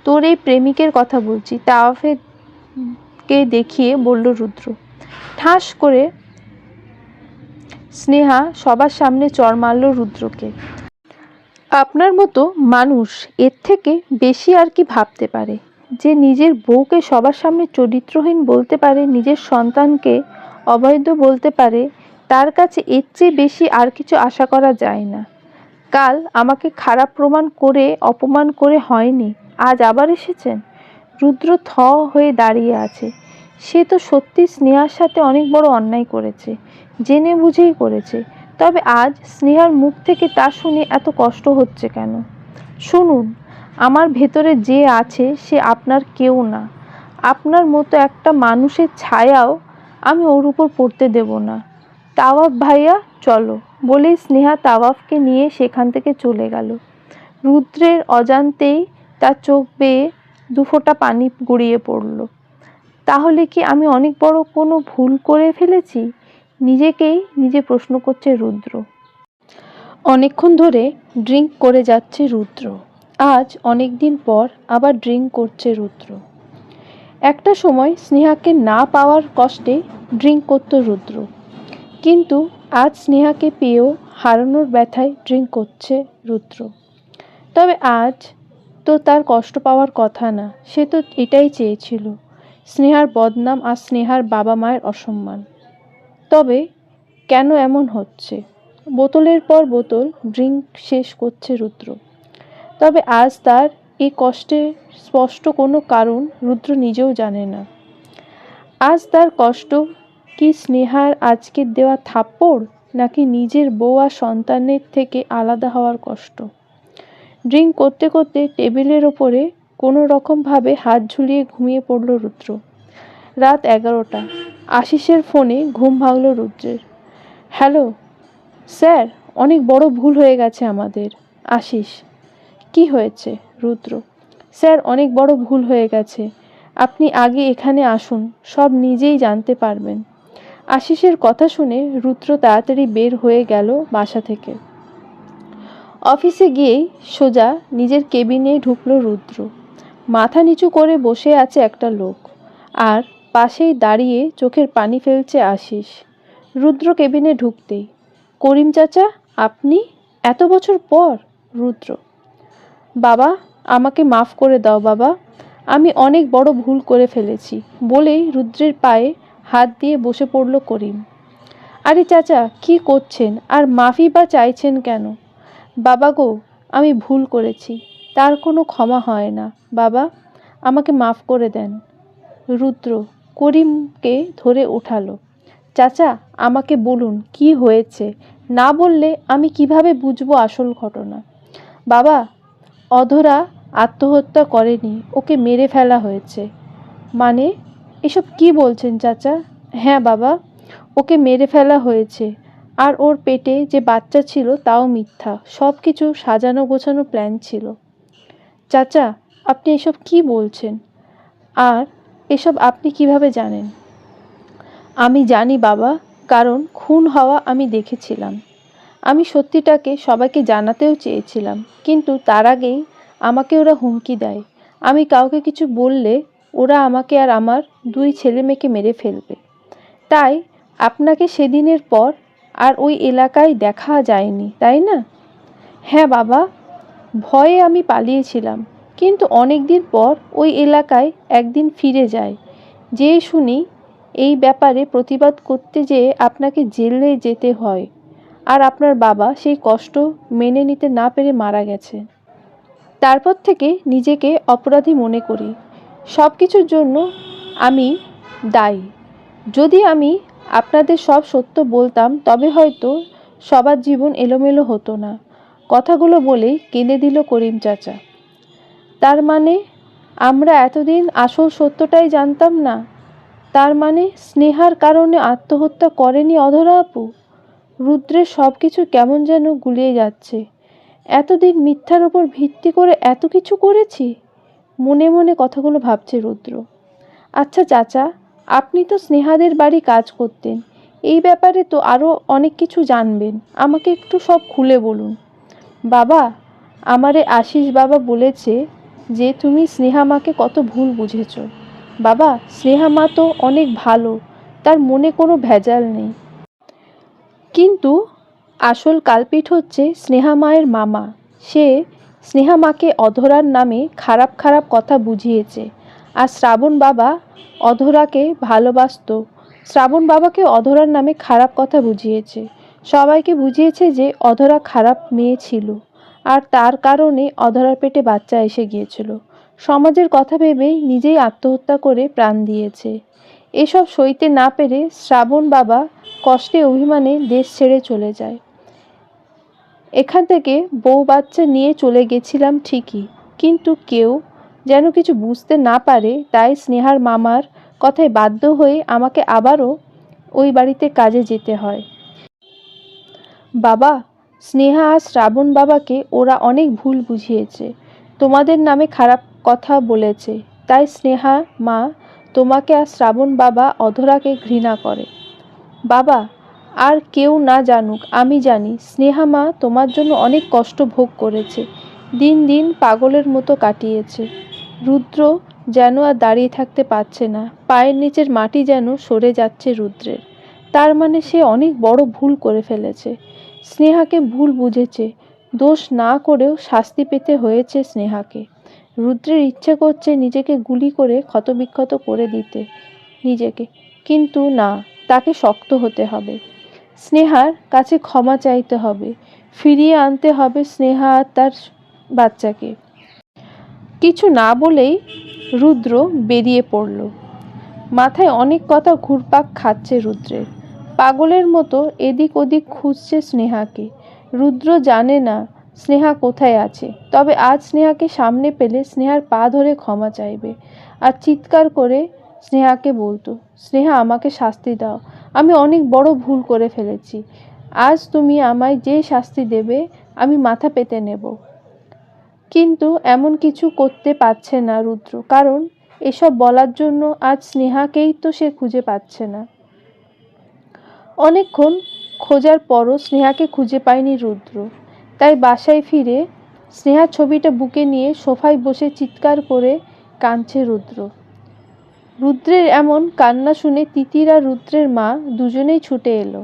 তোর এই প্রেমিকের কথা বলছি, তাওয়াফকে দেখিয়ে বলল রুদ্র। ঠাস করে স্নেহা সবার সামনে চড় মারল রুদ্রকে। আপনার মতো মানুষ এর থেকে বেশি আর কি ভাবতে পারে? যে নিজের বউকে সবার সামনে চরিত্রহীন বলতে পারে, নিজের সন্তানকে অবৈধ বলতে পারে, তার কাছে এর চেয়ে বেশি আর কিছু আশা করা যায় না। কাল আমাকে খারাপ অপমান করে হয়নি, আজ আবার এসেছেন? রুদ্র থ হয়ে দাঁড়িয়ে আছে। সে তো সত্যি স্নেহার সাথে অনেক বড় অন্যায় করেছে, জেনে বুঝেই করেছে। তবে আজ স্নেহার মুখ থেকে তা শুনে এত কষ্ট হচ্ছে কেন? শুনুন, আমার ভেতরে যে আছে সে আপনার কেউ না। আপনার মতো একটা মানুষের ছায়াও আমি ওর উপর পড়তে দেব না। তাওয়াফ ভাইয়া, চলো, বলেই স্নেহা তাওয়াফকে নিয়ে সেখান থেকে চলে গেল। রুদ্রের অজান্তেই তার চোখ বেয়ে দুফোঁটা পানি গড়িয়ে পড়ল। তাহলে কি আমি অনেক বড় কোনো ভুল করে ফেলেছি? নিজেকেই নিজে প্রশ্ন করছে রুদ্র। অনেকক্ষণ ধরে ড্রিঙ্ক করে যাচ্ছে রুদ্র। আজ অনেক দিন পর আবার ড্রিঙ্ক করছে রুদ্র। একটা সময় স্নেহাকে না পাওয়ার কষ্টে ড্রিঙ্ক করত রুদ্র, কিন্তু আজ স্নেহাকে পেয়েও হারানোর ব্যথায় ড্রিঙ্ক করছে রুদ্র। তবে আজ তো তার কষ্ট পাওয়ার কথা না, সে তো এটাই চেয়েছিল, স্নেহার বদনাম আর স্নেহার বাবা মায়ের অসম্মান। তবে কেন এমন হচ্ছে? বোতলের পর বোতল ড্রিঙ্ক শেষ করছে রুদ্র। তবে আজ তার এই কষ্টের স্পষ্ট কোনো কারণ রুদ্র নিজেও জানে না। আজ তার কষ্ট কি স্নেহার আজকের দেওয়া থাপ্পড়, নাকি নিজের বউ আর সন্তানের থেকে আলাদা হওয়ার কষ্ট? ড্রিঙ্ক করতে করতে টেবিলের ওপরে কোনো রকমভাবে হাত ঝুলিয়ে ঘুমিয়ে পড়ল রুদ্র। রাত 11টা। আশিসের ফোনে ঘুম ভাঙল রুদ্রের। হ্যালো স্যার, অনেক বড় ভুল হয়ে গেছে আমাদের। আশিস। কি হয়েছে? রুদ্র। স্যার, অনেক বড় ভুল হয়ে গেছে, আপনি আগে এখানে আসুন, সব নিজেই জানতে পারবেন। আশিসের কথা শুনে রুদ্র তাড়াতাড়ি বের হয়ে গেল বাসা থেকে। অফিসে গিয়েই সোজা নিজের কেবিনে ঢুকলো রুদ্র। মাথা নিচু করে বসে আছে একটা লোক, আর পাশেই দাঁড়িয়ে চোখের পানি ফেলছে আশিস। রুদ্র কেবিনে ঢুকতেই, করিম চাচা, আপনি? এত বছর পর? রুদ্র। বাবা, আমাকে মাফ করে দাও বাবা, আমি অনেক বড় ভুল করে ফেলেছি, বলেই রুদ্রের পায়ে হাত দিয়ে বসে পড়ল করিম। আরে চাচা, কি করছেন, আর মাফি বা চাইছেন কেন? বাবা গো, আমি ভুল করেছি, তার কোনো ক্ষমা হয় না বাবা, আমাকে মাফ করে দেন। রুদ্র করিমকে ধরে ওঠালো। চাচা, আমাকে বলুন কি হয়েছে, না বললে আমি কিভাবে বুঝবো আসল ঘটনা? বাবা, অধরা আত্মহত্যা করেনি, ওকে মেরে ফেলা হয়েছে। মানে? এসব কি বলছেন চাচা? হ্যাঁ বাবা, ওকে মেরে ফেলা হয়েছে, আর ওর পেটে যে বাচ্চা ছিল তাও মিথ্যা, সব কিছু সাজানো গোছানো প্ল্যান ছিল। চাচা, আপনি এসব কি বলছেন? আর এসব আপনি কিভাবে জানেন? আমি জানি বাবা, কারণ খুন হওয়া আমি দেখেছিলাম। আমি সত্যিটাকে সবাইকে জানাতেও চেয়েছিলাম, কিন্তু তার আগেই আমাকে ওরা হুমকি দেয়, আমি কাউকে কিছু বললে ওরা আমাকে আর আমার 2 ছেলে মেয়েকে মেরে ফেলবে। তাই আপনাকে সেদিনের পর আর ওই এলাকায় দেখা যায়নি, তাই না? হ্যাঁ বাবা, ভয়ে আমি পালিয়েছিলাম, কিন্তু অনেক দিন পর ওই এলাকায় একদিন ফিরে যাই, যে শুনি এই ব্যাপারে প্রতিবাদ করতে যেয়ে আপনাকে জেলে যেতে হয়, আর আপনার বাবা সেই কষ্ট মেনে নিতে না পেরে মারা গেছে। তারপর থেকে নিজেকে অপরাধী মনে করি, সব কিছুর জন্য আমি দায়ী। যদি আমি আপনাদের সব সত্য বলতাম তবে হয়তো সবার জীবন এলোমেলো হতো না। কথাগুলো বলেই কেঁদে দিল করিম চাচা। তার মানে আমরা এতদিন আসল সত্যটাই জানতাম না? তার মানে স্নেহার কারণে আত্মহত্যা করেনি অধরা আপু? রুদ্রের সব কিছু কেমন যেন গুলিয়ে যাচ্ছে। এতদিন মিথ্যার ওপর ভিত্তি করে এত কিছু করেছি, মনে মনে কথাগুলো ভাবছে রুদ্র। আচ্ছা চাচা, আপনি তো স্নেহাদের বাড়ি কাজ করতেন, এই ব্যাপারে তো আরও অনেক কিছু জানবেন, আমাকে একটু সব খুলে বলুন। বাবা, আমারে আশিস বাবা বলেছে যে তুমি স্নেহা মাকে কত ভুল বুঝেছ। বাবা, স্নেহা মা তো অনেক ভালো, তার মনে কোনো ভেজাল নেই, কিন্তু আসল কালপিট হচ্ছে স্নেহা মায়ের মামা। সে স্নেহা মাকে অধরার নামে খারাপ খারাপ কথা বুঝিয়েছে, আর শ্রাবণ বাবা অধরাকে ভালোবাসতো। শ্রাবণ বাবাকে অধরার নামে খারাপ কথা বুঝিয়েছে, সবাইকে বুঝিয়েছে যে অধরা খারাপ মেয়ে ছিল, আর তার কারণে অধরার পেটে বাচ্চা এসে গিয়েছিল। সমাজের কথা ভেবেই নিজেই আত্মহত্যা করে প্রাণ দিয়েছে। এসব সইতে না পেরে শ্রাবণ বাবা কষ্টে অভিমানে দেশ ছেড়ে চলে যায়। এখান থেকে বউ বাচ্চা নিয়ে চলে গেছিলাম ঠিকই, কিন্তু কেউ যেন কিছু বুঝতে না পারে, তাই স্নেহার মামার কথায় বাধ্য হয়ে আমাকে আবারও ওই বাড়িতে কাজে যেতে হয়। বাবা, স্নেহা আর শ্রাবণ বাবাকে ওরা অনেক ভুল বুঝিয়েছে, তোমাদের নামে খারাপ কথা বলেছে, তাই স্নেহা মা তোমাকে আর শ্রাবণ বাবা অধরাকে ঘৃণা করে। বাবা, আর কেউ না জানুক, আমি জানি স্নেহা মা তোমার জন্য অনেক কষ্ট ভোগ করেছে, দিন দিন পাগলের মতো কাটিয়েছে। রুদ্র যেন আর দাঁড়িয়ে থাকতে পারছে না, পায়ের নিচের মাটি যেন সরে যাচ্ছে রুদ্রের। তার মানে সে অনেক বড় ভুল করে ফেলেছে, স্নেহাকে ভুল বুঝেছে, দোষ না করেও শাস্তি পেতে হয়েছে স্নেহাকে। রুদ্রের ইচ্ছে করছে নিজেকে গুলি করে ক্ষতবিক্ষত করে দিতে নিজেকে, কিন্তু না, তাকে শক্ত হতে হবে, স্নেহার কাছে ক্ষমা চাইতে হবে, ফিরিয়ে আনতে হবে স্নেহা আর তার বাচ্চাকে। কিছু না বলেই রুদ্র বেরিয়ে পড়ল। মাথায় অনেক কথা ঘুরপাক খাচ্ছে রুদ্রের। পাগলের মতো এদিক ওদিক খুঁজছে স্নেহাকে। রুদ্র জানে না স্নেহা কোথায় আছে, তবে আজ স্নেহাকে সামনে পেলে স্নেহার পা ধরে ক্ষমা চাইবে আর চিৎকার করে স্নেহাকে বলতো, স্নেহা আমাকে শাস্তি দাও, আমি অনেক বড় ভুল করে ফেলেছি, আজ তুমি আমায় যে শাস্তি দেবে আমি মাথা পেতে নেব। কিন্তু এমন কিছু করতে পারছে না রুদ্র, কারণ এসব বলার জন্য আজ স্নেহাকেই তো সে খুঁজে পাচ্ছে না। অনেকক্ষণ খোঁজার পরও স্নেহাকে খুঁজে পায়নি রুদ্র, তাই বাসায় ফিরে স্নেহার ছবিটা বুকে নিয়ে সোফায় বসে চিৎকার করে কাঁদছে রুদ্র। রুদ্রের এমন কান্না শুনে তিতির আর রুদ্রের মা দুজনেই ছুটে এলো।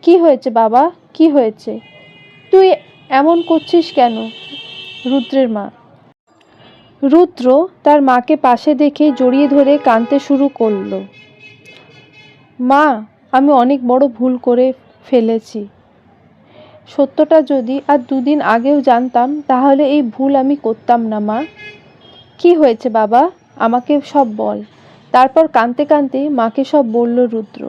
কি হয়েছে বাবা, কি হয়েছে, তুই এমন করছিস কেন? রুদ্রের মা। রুদ্র তার মাকে পাশে দেখে জড়িয়ে ধরে কাঁদতে শুরু করলো। মা, আমি অনেক বড় ভুল করে ফেলেছি। সত্যটা যদি আর দুদিন আগেও জানতাম তাহলে এই ভুল আমি করতাম না। মা, কি হয়েছে বাবা, আমাকে সব বল। তারপর কাঁদতে কাঁদতে মাকে সব বলল রুদ্র।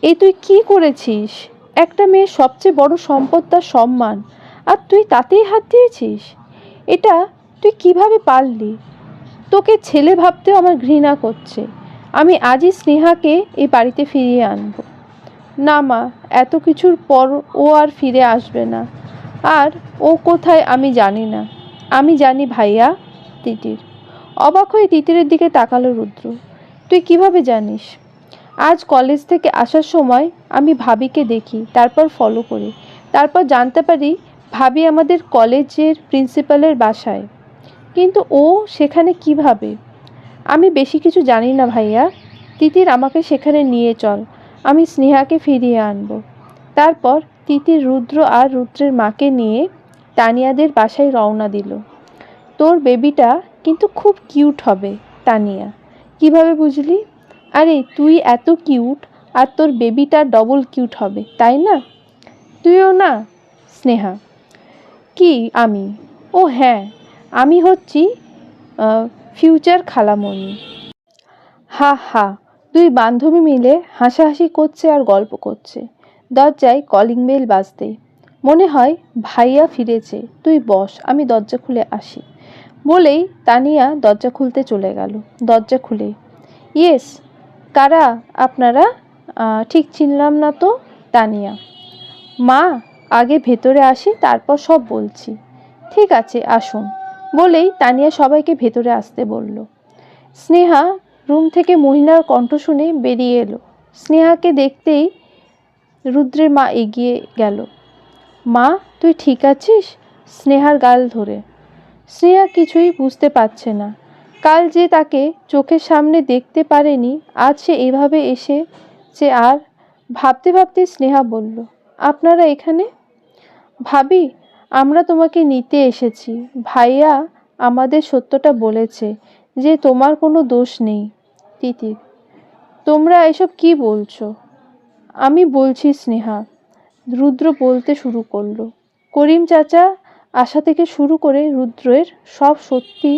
এই তুই কি করেছিস? একটা মেয়ের সবচেয়ে বড় সম্পদ তার সম্মান, আর তুই তাতেই হাত দিয়েছিস? এটা তুই কিভাবে পারলি? তোকে ছেলে ভাবতেও আমার ঘৃণা করছে। আমি আজই স্নেহাকে এই বাড়িতে ফিরিয়ে আনবো। না মা, এত কিছুর পর ও আর ফিরে আসবে না। আর ও কোথায় আমি জানি না। আমি জানি ভাইয়া। তিতির অবাক হয়ে তিতিরের দিকে তাকালো রুদ্র। তুই কিভাবে জানিস? আজ কলেজ থেকে আসার সময় আমি ভাবিকে দেখি, তারপর ফলো করি, তারপর জানতে পারি ভাবি আমাদের কলেজের প্রিন্সিপালের বাসায়। কিন্তু ও সেখানে কিভাবে? আমি বেশি কিছু জানি না ভাইয়া। তিতির আমাকে সেখানে নিয়ে চল, আমি স্নেহাকে ফিরিয়ে আনব। তারপর তিতির রুদ্র আর রুদ্রের মাকে নিয়ে তানিয়াদের বাসায় রওনা দিল। তোর বেবিটা কিন্তু খুব কিউট হবে তানিয়া। কিভাবে বুঝলি? আরে তুই এত কিউট, আর তোর বেবিটা ডবল কিউট হবে, তাই না? তুইও না? স্নেহা। কি আমি? ও হ্যাঁ, আমি হচ্ছি ফিউচার খালামণি। হা হা। দুই বান্ধবী মিলে হাসাহাসি করছে আর গল্প করছে। দরজায় কলিং বেল বাজতে মনে হয় ভাইয়া ফিরেছে, তুই বস, আমি দরজা খুলে আসি বলেই তানিয়া দরজা খুলতে চলে গেল। দরজা খুলে, ইয়েস, কারা আপনারা? ঠিক চিনলাম না তো। তানিয়া। মা, আগে ভেতরে আসি, তারপর সব বলছি। ঠিক আছে, আসুন বলেই তানিয়া সবাইকে ভেতরে আসতে বলল। স্নেহা রুম থেকে মহিলার কণ্ঠ শুনে বেরিয়ে এলো। স্নেহাকে দেখতেই রুদ্রের মা এগিয়ে গেল। মা, তুই ঠিক আছিস? স্নেহার গাল ধরে। স্নেহা কিছুই বুঝতে পারছে না। কাল যে তাকে চোখের সামনে দেখতে পারেনি, আজ সে এভাবে এসেছে। আর ভাবতে ভাবতে স্নেহা বলল, আপনারা এখানে? ভাবি, আমরা তোমাকে নিতে এসেছি। ভাইয়া আমাদের সত্যটা বলেছে যে তোমার কোনো দোষ নেই। তিতির। তোমরা এসব কি বলছো? আমি বলছি স্নেহা, রুদ্র বলতে শুরু করলো। করিম চাচা আসা থেকে শুরু করে রুদ্রের সব সত্যি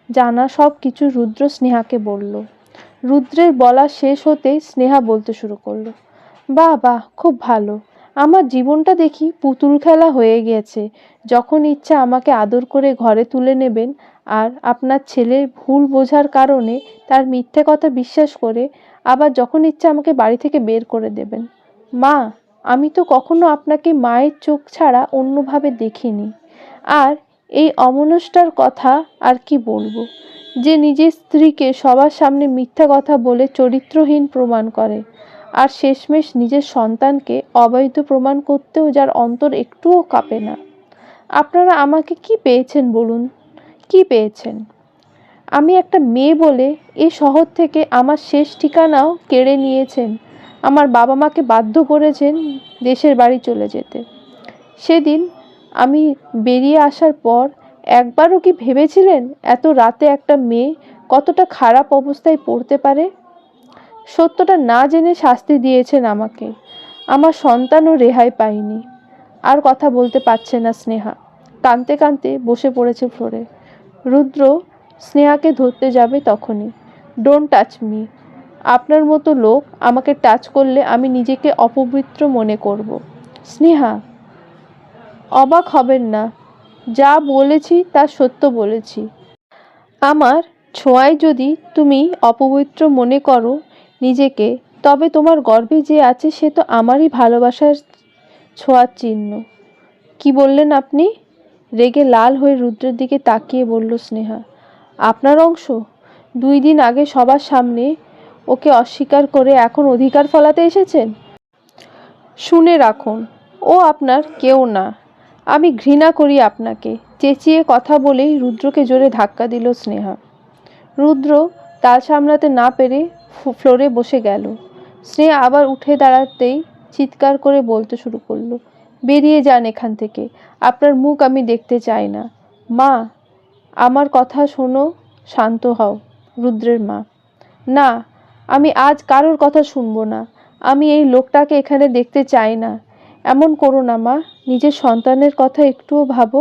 জানা সব কিছু রুদ্র স্নেহাকে বলল। রুদ্রের বলা শেষ হতেই স্নেহা বলতে শুরু করলো, বাহ বাহ, খুব ভালো। আমার জীবনটা দেখি পুতুল খেলা হয়ে গেছে। যখন ইচ্ছা আমাকে আদর করে ঘরে তুলে নেবেন, আর আপনার ছেলের ভুল বোঝার কারণে তার মিথ্যে কথা বিশ্বাস করে আবার যখন ইচ্ছা আমাকে বাড়ি থেকে বের করে দেবেন। মা, আমি তো কখনো আপনাকে মায়ের চোখ ছাড়া অন্যভাবে দেখিনি। আর এই অমনষ্টার কথা আর কি বলবো, যে নিজের স্ত্রীকে সবার সামনে মিথ্যা কথা বলে চরিত্রহীন প্রমাণ করে, আর শেষমেশ নিজের সন্তানকে অবৈধ প্রমাণ করতেও যার অন্তর একটুও কাঁপে না। আপনারা আমাকে কি পেয়েছেন বলুন? কি পেয়েছেন? আমি একটা মেয়ে বলে এই শহর থেকে আমার শেষ ঠিকানাও কেড়ে নিয়েছেন। আমার বাবা মাকে বাধ্য করেছেন দেশের বাড়ি চলে যেতে। সেদিন আমি বেরিয়ে আসার পর একবারও কি ভেবেছিলেন এত রাতে একটা মেয়ে কতটা খারাপ অবস্থায় পড়তে পারে? সত্যটা না জেনে শাস্তি দিয়েছেন আমাকে। আমার সন্তানও রেহাই পায়নি। আর কথা বলতে পারছে না স্নেহা। কাঁদতে কাঁদতে বসে পড়েছে ফ্লোরে। রুদ্র স্নেহাকে ধরতে যাবে তখনই, ডোন্ট টাচ মি। আপনার মতো লোক আমাকে টাচ করলে আমি নিজেকে অপবিত্র মনে করব। স্নেহা, অবাক হবেন না, যা বলেছি তা সত্য বলেছি। আমার ছোঁয়ায় যদি তুমি অপবিত্র মনে করো নিজেকে, তবে তোমার গর্ভে যে আছে সে তো আমারই ভালোবাসার ছোঁয়ার চিহ্ন। কি বললেন আপনি? রেগে লাল হয়ে রুদ্রের দিকে তাকিয়ে বলল স্নেহা। আপনার অংশ? 2 দিন আগে সবার সামনে ওকে অস্বীকার করে এখন অধিকার ফলাতে এসেছেন? শুনে রাখুন, ও আপনার কেউ না। আমি ঘৃণা করি আপনাকে। চেঁচিয়ে কথা বলেই রুদ্রকে জোরে ধাক্কা দিল স্নেহা। রুদ্র তাল সামলাতে না পেরে ফ্লোরে বসে গেল। স্নেহা আবার উঠে দাঁড়াতেই চিৎকার করে বলতে শুরু করলো, বেরিয়ে যান এখান থেকে, আপনার মুখ আমি দেখতে চাই না। মা, আমার কথা শোনো। শান্ত হও। রুদ্রের মা। না, আমি আজ কারোর কথা শুনবো না। আমি এই লোকটাকে এখানে দেখতে চাই না। এমন করো না মা, নিজের সন্তানের কথা একটুও ভাবো।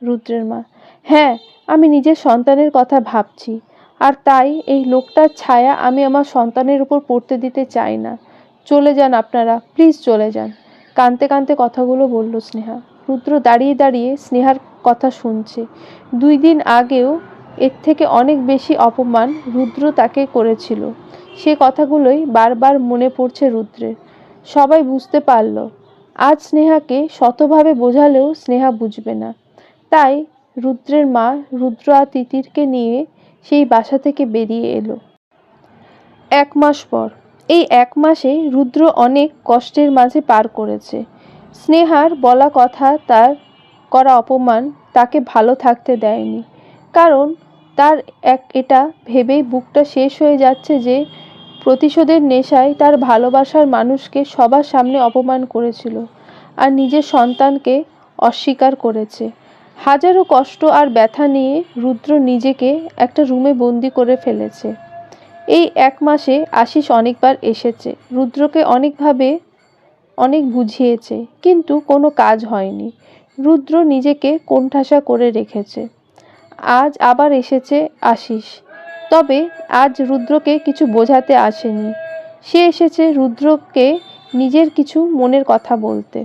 রুদ্রের মা। হ্যাঁ, আমি নিজের সন্তানের কথা ভাবছি, আর তাই এই লোকটার ছায়া আমি আমার সন্তানের উপর পড়তে দিতে চাই না। চলে যান আপনারা, প্লিজ চলে যান। কাঁদতে কাঁদতে কথাগুলো বলল স্নেহা। রুদ্র দাঁড়িয়ে দাঁড়িয়ে স্নেহার কথা শুনছে। 2 দিন আগেও এর থেকে অনেক বেশি অপমান রুদ্র তাকে করেছিল। সে কথাগুলোই বারবার মনে পড়ছে রুদ্রের। সবাই বুঝতে পারল আজ স্নেহাকে শতভাবে বোঝালেও স্নেহা বুঝবে না। তাই রুদ্রের মা রুদ্র আর তিতিরকে নিয়ে সেই বাসা থেকে বেরিয়ে এলো। 1 মাস পর। এই 1 মাসে রুদ্র অনেক কষ্টের মাঝে পার করেছে। স্নেহার বলা কথা, তার করা অপমান তাকে ভালো থাকতে দেয়নি। কারণ তার এটা ভেবেই বুকটা শেষ হয়ে যাচ্ছে যে প্রতিশোধের নেশায় তার ভালোবাসার মানুষকে সবার সামনে অপমান করেছিল আর নিজের সন্তানকে অস্বীকার করেছে। হাজারো কষ্ট আর ব্যথা নিয়ে রুদ্র নিজেকে একটা রুমে বন্দি করে ফেলেছে। এই 1 মাসে আশিস অনেকবার এসেছে, রুদ্রকে অনেকভাবে অনেক বুঝিয়েছে, কিন্তু কোনো কাজ হয়নি। রুদ্র নিজেকে কোণঠাসা করে রেখেছে। আজ আবার এসেছে আশিস। তবে আজ রুদ্রকে কিছু বোঝাতে আসেনি। সে এসেছে রুদ্রকে নিজের কিছু মনের কথা বলতে।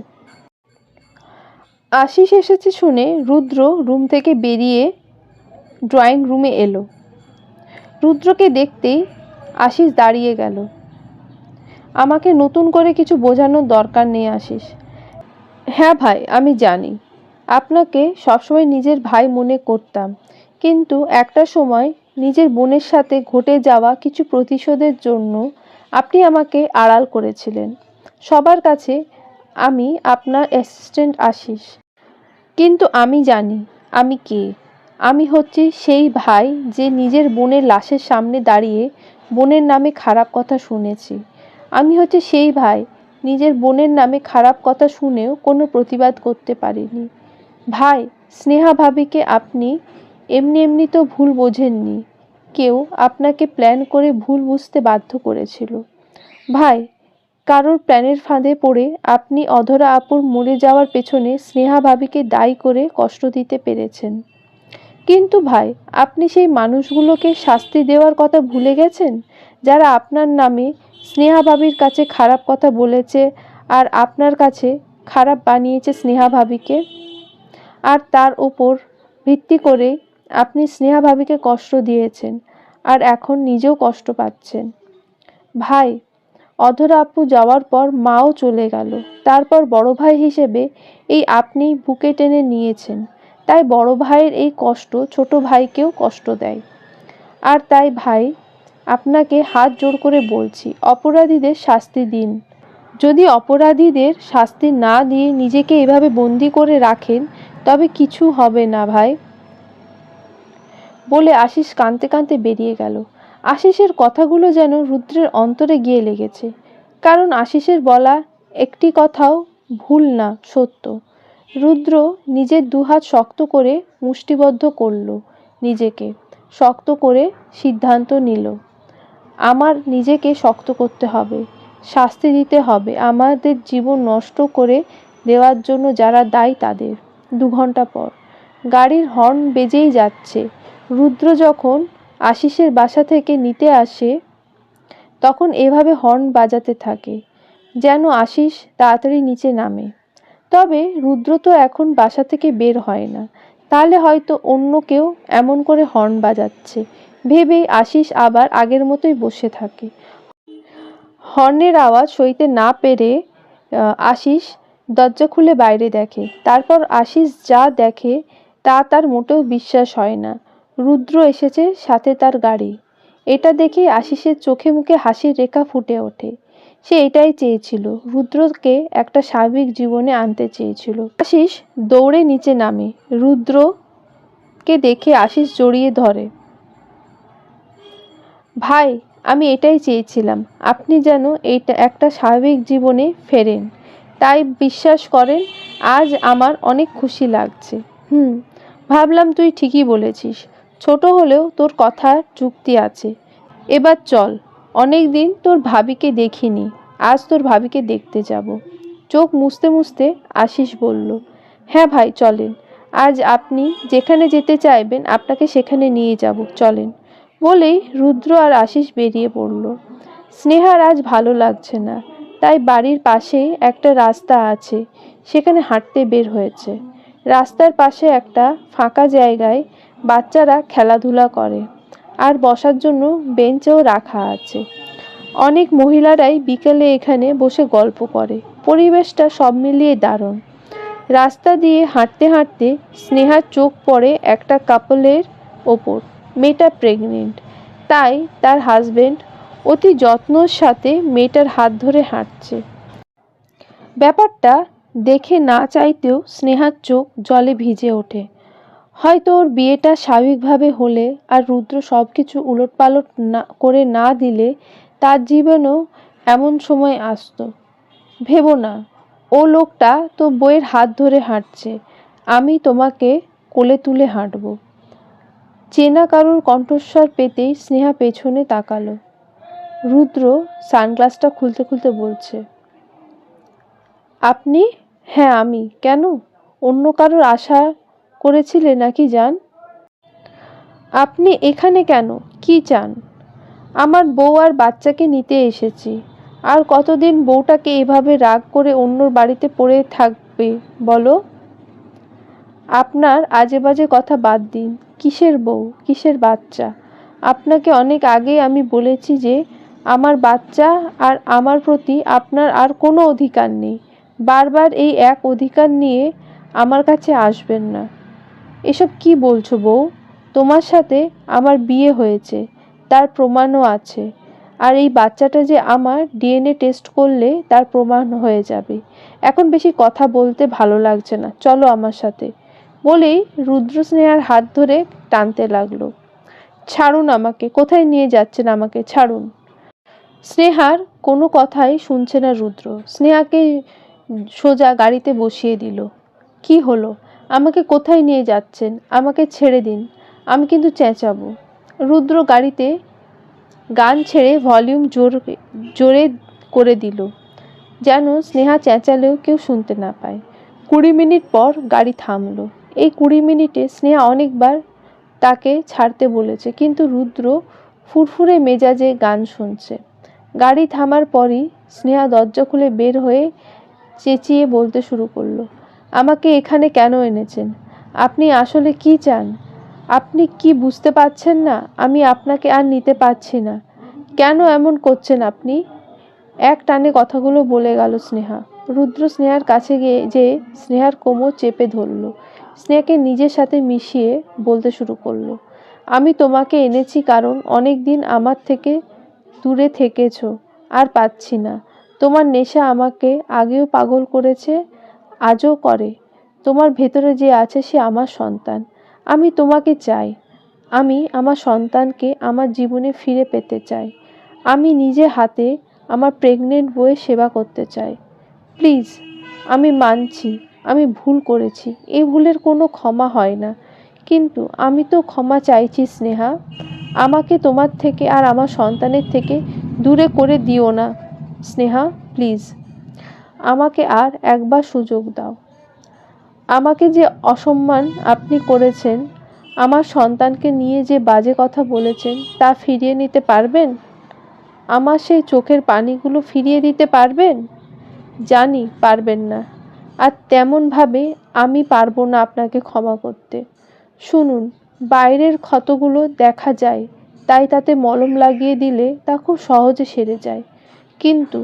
আশিস এসেছে শুনে রুদ্র রুম থেকে বেরিয়ে ড্রয়িং রুমে এলো। রুদ্রকে দেখতেই আশিস দাঁড়িয়ে গেল। আমাকে নতুন করে কিছু বোঝানোর দরকার নেই আশিস। হ্যাঁ ভাই, আমি জানি আপনাকে সবসময় নিজের ভাই মনে করতাম, কিন্তু একটা সময় নিজের বোনের সাথে ঘটে যাওয়া কিছু প্রতিশোধের জন্য আপনি আমাকে আড়াল করেছিলেন সবার কাছে। আমি আপনার অ্যাসিস্ট্যান্ট আশিস, কিন্তু আমি জানি আমি কে। আমি হচ্ছি সেই ভাই যে নিজের বোনের লাশের সামনে দাঁড়িয়ে বোনের নামে খারাপ কথা শুনেছি। আমি হচ্ছে সেই ভাই নিজের বোনের নামে খারাপ কথা শুনেও কোনো প্রতিবাদ করতে পারিনি। ভাই, স্নেহা ভাবিকে আপনি এমনি এমনি তো ভুল বোঝেননি। কেউ আপনাকে প্ল্যান করে ভুল বুঝতে বাধ্য করেছিল। ভাই, কারোর প্ল্যানের ফাঁদে পড়ে আপনি অধরা আপুর মরে যাওয়ার পেছনে স্নেহা ভাবিকে দায়ী করে কষ্ট দিতে পেরেছেন। কিন্তু ভাই, আপনি সেই মানুষগুলোকে শাস্তি দেওয়ার কথা ভুলে গেছেন, যারা আপনার নামে স্নেহা ভাবির কাছে খারাপ কথা বলেছে আর আপনার কাছে খারাপ বানিয়েছে স্নেহা ভাবিকে। আর তার ওপর ভিত্তি করে আপনি স্নেহা ভাবিকে কষ্ট দিয়েছেন আর এখন নিজেও কষ্ট পাচ্ছেন। ভাই, অধরা আপু যাওয়ার পর মাও চলে গেল। তারপর বড় ভাই হিসেবে এই আপনি বুকে টেনে নিয়েছেন। তাই বড় ভাইয়ের এই কষ্ট ছোট ভাইকেও কষ্ট দেয়। আর তাই ভাই, আপনাকে হাত জোড় করে বলছি, অপরাধীদের শাস্তি দিন। যদি অপরাধীদের শাস্তি না দিয়ে নিজেকে এভাবে বন্দি করে রাখেন তবে কিছু হবে না ভাই, বলে আশিস কাঁদতে কাঁদতে বেরিয়ে গেল। আশিসের কথাগুলো যেন রুদ্রের অন্তরে গিয়ে লেগেছে, কারণ আশিসের বলা একটি কথাও ভুল না, সত্য। রুদ্র নিজের দুহাত শক্ত করে মুষ্টিবদ্ধ করল, নিজেকে শক্ত করে সিদ্ধান্ত নিল, আমার নিজেকে শক্ত করতে হবে, শাস্তি দিতে হবে আমাদের জীবন নষ্ট করে দেওয়ার জন্য যারা দায়ী তাদের। 2 ঘন্টা পর গাড়ির হর্ন বেজেই যাচ্ছে। রুদ্র যখন আশিসের বাসা থেকে নিতে আসে তখন এভাবে হর্ন বাজাতে থাকে যেন আশিস তাড়াতাড়ি নিচে নামে। তবে রুদ্র তো এখন বাসা থেকে বের হয় না, তাহলে হয়তো অন্য কেউ এমন করে হর্ন বাজাচ্ছে ভেবেই আশিস আবার আগের মতোই বসে থাকে। হর্নের আওয়াজ সইতে না পেরে আশিস দরজা খুলে বাইরে দেখে। তারপর আশিস যা দেখে তা তার মোটেও বিশ্বাস হয় না। রুদ্র এসেছে, সাথে তার গাড়ি। এটা দেখে আশিসের চোখে মুখে হাসির রেখা ফুটে ওঠে। সে এটাই চেয়েছিল, রুদ্রকে একটা স্বাভাবিক জীবনে আনতে চেয়েছিল। আশিস দৌড়ে নিচে নামে। রুদ্রকে দেখে আশিস জড়িয়ে ধরে। ভাই, আমি এটাই চেয়েছিলাম, আপনি যেন এইটা একটা স্বাভাবিক জীবনে ফেরেন। তাই বিশ্বাস করেন, আজ আমার অনেক খুশি লাগছে। ভাবলাম তুই ঠিকই বলেছিস, ছোট হলেও তোর কথার যুক্তি আছে। এবার চল, অনেক দিন তোর ভাবিকে দেখিনি, আজ তোর ভাবিকে দেখতে যাব। চোখ মুছতে মুছতে আশিস বলল, হ্যাঁ ভাই চলেন, আজ আপনি যেখানে যেতে চাইবেন আপনাকে সেখানে নিয়ে যাব, চলেন। বলেই রুদ্র আর আশিস বেরিয়ে পড়ল। স্নেহার আজ ভালো লাগছে না, তাই বাড়ির পাশেই একটা রাস্তা আছে, সেখানে হাঁটতে বের হয়েছে। রাস্তার পাশে একটা ফাঁকা জায়গায় বাচ্চারা খেলাধুলা করে, আর বসার জন্য বেঞ্চও রাখা আছে। অনেক মহিলারাই বিকেলে এখানে বসে গল্প করে। পরিবেশটা সব মিলিয়ে দারুণ। রাস্তা দিয়ে হাঁটতে হাঁটতে স্নেহার চোখ পড়ে একটা কাপলের ওপর। মেয়েটা প্রেগনেন্ট, তাই তার হাজবেন্ড অতি যত্নর সাথে মেয়েটার হাত ধরে হাঁটছে। ব্যাপারটা দেখে না চাইতেও স্নেহার চোখ জলে ভিজে ওঠে। হয়তো ওর বিয়েটা স্বাভাবিকভাবে হলে আর রুদ্র সব কিছু উলটপালট করে না দিলে তার জীবনেও এমন সময় আসতো। ভেবো না, ও লোকটা তো বইয়ের হাত ধরে হাঁটছে, আমি তোমাকে কোলে তুলে হাঁটবো। চেনা কারুর কণ্ঠস্বর পেতেই স্নেহা পেছনে তাকালো। রুদ্র সানগ্লাসটা খুলতে খুলতে বলছে, আপনি? হ্যাঁ আমি। কেন, অন্য কারোর আশা করেছিলে নাকি জান? আপনি এখানে কেন, কি চান? আমার বউ আর বাচ্চাকে নিতে এসেছি। আর কতদিন বউটাকে এভাবে রাগ করে অন্যর বাড়িতে পড়ে থাকবে বলো? আপনার আজে বাজে কথা বাদ দিন। কিসের বউ, কিসের বাচ্চা? আপনাকে অনেক আগেই আমি বলেছি যে আমার বাচ্চা আর আমার প্রতি আপনার আর কোনো অধিকার নেই। বারবার এই এক অধিকার নিয়ে আমার কাছে আসবেন না। এসব কি বলছো বউ? তোমার সাথে আমার বিয়ে হয়েছে, তার প্রমাণও আছে। আর এই বাচ্চাটা যে আমার, ডিএনএ টেস্ট করলে তার প্রমাণ হয়ে যাবে। এখন বেশি কথা বলতে ভালো লাগছে না, চলো আমার সাথে। বলেই রুদ্র স্নেহার হাত ধরে টানতে লাগলো। ছাড়ুন আমাকে, কোথায় নিয়ে যাচ্ছেন আমাকে, ছাড়ুন। স্নেহার কোনো কথাই শুনছে না রুদ্র। স্নেহাকে সোজা গাড়িতে বসিয়ে দিল। কি হলো, আমাকে কোথায় নিয়ে যাচ্ছেন? আমাকে ছেড়ে দিন, আমি কিন্তু চেঁচাবো। রুদ্র গাড়িতে গান ছেড়ে ভলিউম জোরে করে দিল, যেন স্নেহা চেঁচালেও কেউ শুনতে না পায়। 20 মিনিট পর গাড়ি থামলো। এই 20 মিনিটে স্নেহা অনেকবার তাকে ছাড়তে বলেছে, কিন্তু রুদ্র ফুরফুরে মেজাজে গান শুনছে। গাড়ি থামার পরই স্নেহা দরজা খুলে বের হয়ে চেঁচিয়ে বলতে শুরু করলো, আমাকে এখানে কেন এনেছেন? আপনি আসলে কি চান? আপনি কি বুঝতে পারছেন না আমি আপনাকে আর নিতে পারছি না? কেন এমন করছেন আপনি? এক টানে কথাগুলো বলে গেল স্নেহা। রুদ্র স্নেহার কাছে গিয়ে যে স্নেহার কোমর চেপে ধরল, স্নেহাকে নিজের সাথে মিশিয়ে বলতে শুরু করলো, আমি তোমাকে এনেছি কারণ অনেক দিন আমার থেকে দূরে থেকেছো, আর পাচ্ছি না। তোমার নেশা আমাকে আগেও পাগল করেছে, আজও করে। তোমার ভেতরে যে আছে সে আমার সন্তান। আমি তোমাকে চাই। আমি আমার সন্তানকে আমার জীবনে ফিরে পেতে চাই। আমি নিজে হাতে আমার প্রেগনেন্ট বউয়ের সেবা করতে চাই। প্লিজ, আমি মানছি আমি ভুল করেছি, এই ভুলের কোনো ক্ষমা হয় না, কিন্তু আমি তো ক্ষমা চাইছি স্নেহা। আমাকে তোমার থেকে আর আমার সন্তানের থেকে দূরে করে দিও না স্নেহা, প্লিজ। আমাকে আর একবার সুযোগ দাও। আমাকে যে অসম্মান আপনি করেছেন, আমার সন্তানকে নিয়ে যে বাজে কথা বলেছেন তা ফিরিয়ে নিতে পারবেন? আমার সেই চোখের পানিগুলো ফিরিয়ে দিতে পারবেন? জানি পারবেন না, আর তেমনভাবে আমি পারবো না আপনাকে ক্ষমা করতে। শুনুন, বাইরের ক্ষতগুলো দেখা যায়, তাই তাতে মলম লাগিয়ে দিলে তা খুব সহজে সেরে যায়, কিন্তু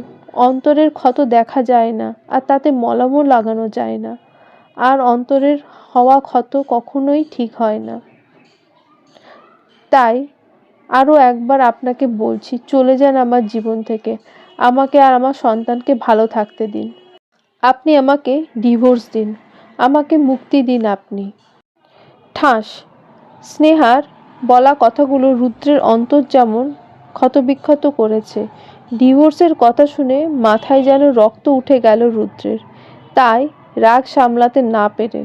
অন্তরের ক্ষত দেখা যায় না, আর তাতে মলমও লাগানো যায় না, আর অন্তরের হওয়া ক্ষত কখনোই ঠিক হয় না। তাই আরও একবার আপনাকে বলছি, চলে যান আমার জীবন থেকে। আমাকে আর আমার সন্তানকে ভালো থাকতে দিন। আপনি আমাকে ডিভোর্স দিন, আমাকে মুক্তি দিন আপনি। ঠাস! স্নেহার বলা কথাগুলো রুদ্রের অন্তর যেমন ক্ষতবিক্ষত করেছে। ডিভোর্সের কথা শুনে মাথায় যেন রক্ত উঠে গেল রুদ্রের। তাই রাগ সামলাতে না পেরে,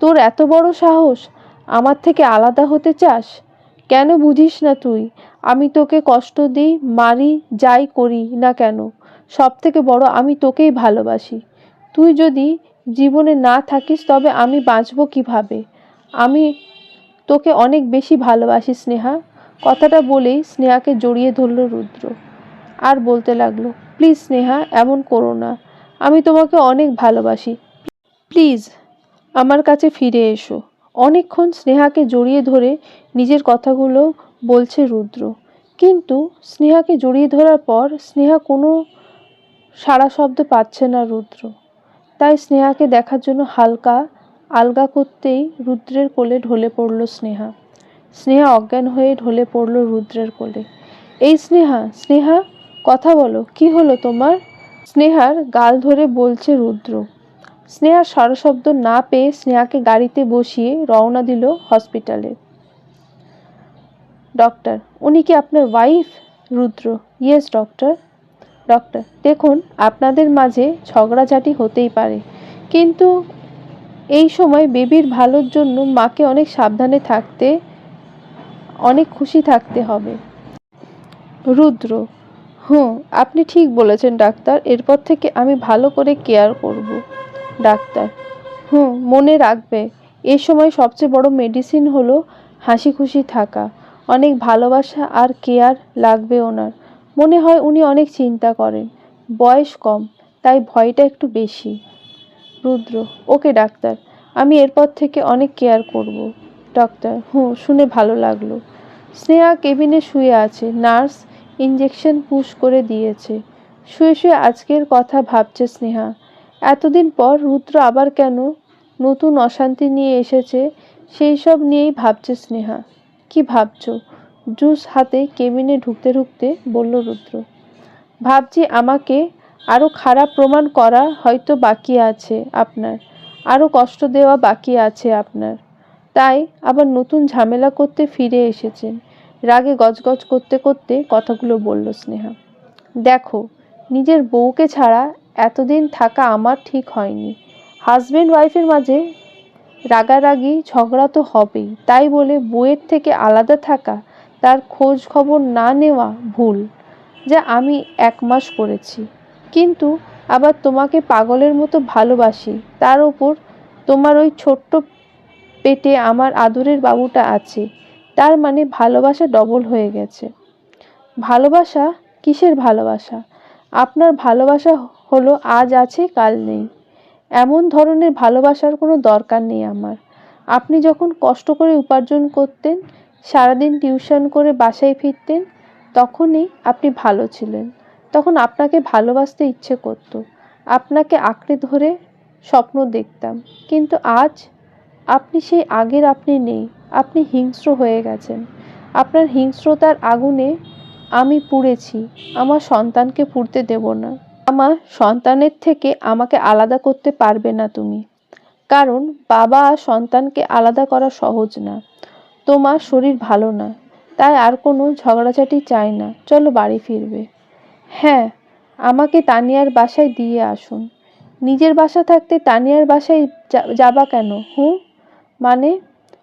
তোর এত বড় সাহস, আমার থেকে আলাদা হতে চাস? কেন বুঝিস না তুই? আমি তোকে কষ্ট দিই, মারি, যাই করি না কেন, সব থেকে বড় আমি তোকেই ভালোবাসি। তুই যদি জীবনে না থাকিস তবে আমি বাঁচবো কিভাবে? আমি তোকে অনেক বেশি ভালোবাসি স্নেহা। কথাটা বলেই স্নেহাকে জড়িয়ে ধরল রুদ্র, আর বলতে লাগলো, প্লিজ স্নেহা, এমন করো না, আমি তোমাকে অনেক ভালোবাসি, প্লিজ আমার কাছে ফিরে এসো। অনেকক্ষণ স্নেহাকে জড়িয়ে ধরে নিজের কথাগুলো বলছে রুদ্র, কিন্তু স্নেহাকে জড়িয়ে ধরার পর স্নেহা কোনো সাড়া শব্দ পাচ্ছে না রুদ্র। তাই স্নেহাকে দেখার জন্য হালকা আলগা করতেই রুদ্রের কোলে ঢলে পড়ল স্নেহা। স্নেহা অজ্ঞান হয়ে ঢলে পড়ল রুদ্রের কোলে। এই স্নেহা, স্নেহা, কথা বলো, কি হলো তোমার? স্নেহার গাল ধরে বলছে রুদ্র। স্নেহার সাড়া শব্দ না পেয়ে স্নেহাকে গাড়িতে বসিয়ে রওনা দিল হসপিটালে। ডক্টর, উনি কি আপনার ওয়াইফ? রুদ্র, ইয়েস ডক্টর। ডক্টর, দেখুন, আপনাদের মাঝে ঝগড়াঝাটি হতেই পারে, কিন্তু এই সময় বেবির ভালোর জন্য মাকে অনেক সাবধানে থাকতে, অনেক খুশি থাকতে হবে। রুদ্র, হুঁ, আপনি ঠিক বলেছেন ডাক্তার, এরপর থেকে আমি ভালো করে কেয়ার করব। ডাক্তার, হুঁ, মনে রাখবে, এ সময় সবচেয়ে বড় মেডিসিন হলো হাসি খুশি থাকা। অনেক ভালোবাসা আর কেয়ার লাগবে ওনার। মনে হয় উনি অনেক চিন্তা করেন, বয়স কম, তাই ভয়টা একটু বেশি। রুদ্র, ওকে ডাক্তার, আমি এরপর থেকে অনেক কেয়ার করব। ডক্টর, হুঁ, শুনে ভালো লাগলো। স্নেহা কেবিনে শুয়ে আছে, নার্স ইঞ্জেকশন পুশ করে দিয়েছে। শুয়ে শুয়ে আজকের কথা ভাবছে স্নেহা। এতদিন পর রুদ্র আবার কেন নতুন অশান্তি নিয়ে এসেছে, সেই সব নিয়েই ভাবছে স্নেহা। কি ভাবছো? জুস হাতে কেবিনে ঢুকতে ঢুকতে বলল রুদ্র। ভাবছি আমাকে আরও খারাপ প্রমাণ করা হয়তো বাকি আছে আপনার, আরও কষ্ট দেওয়া বাকি আছে আপনার, তাই আবার নতুন ঝামেলা করতে ফিরে এসেছেন। রাগে গজগজ করতে করতে কথাগুলো বলল স্নেহা। দেখো, নিজের বউকে ছাড়া এতদিন থাকা আমার ঠিক হয়নি। হাজব্যান্ড ওয়াইফের মাঝে রাগারাগি ঝগড়া তো হবেই, তাই বলে বউয়ের থেকে আলাদা থাকা, তার খোঁজ খবর না নেওয়া ভুল, যা আমি 1 মাস করেছি। কিন্তু আবার তোমাকে পাগলের মতো ভালোবাসি, তার ওপর তোমার ওই ছোট্ট পেটে আমার আদরের বাবুটা আছে, তার মানে ভালোবাসা ডবল হয়ে গেছে। ভালোবাসা? কিসের ভালোবাসা? আপনার ভালোবাসা হলো আজ আছে কাল নেই, এমন ধরনের ভালোবাসার কোনো দরকার নেই আমার। আপনি যখন কষ্ট করে উপার্জন করতেন, সারাদিন টিউশন করে বাসায় ফিরতেন, তখনই আপনি ভালো ছিলেন, তখন আপনাকে ভালোবাসতে ইচ্ছে করতো, আপনাকে আঁকড়ে ধরে স্বপ্ন দেখতাম। কিন্তু আজ আপনি সেই আগের আপনি নেই, আপনি হিংস্র হয়ে গেছেন। আপনার হিংস্রতার আগুনে আমি পুড়েছি, আমার সন্তানকে পুড়তে দেব না। আমার সন্তানের থেকে আমাকে আলাদা করতে পারবে না তুমি, কারণ বাবা আর সন্তানকে আলাদা করা সহজ না। তোমার শরীর ভালো না, তাই আর কোনো ঝগড়াঝাটি চাই না, চলো বাড়ি ফিরবে। হ্যাঁ, আমাকে তানিয়ার বাসায় দিয়ে আসুন। নিজের বাসা থাকতে তানিয়ার বাসায় যাবা কেন? হুঁ, মানে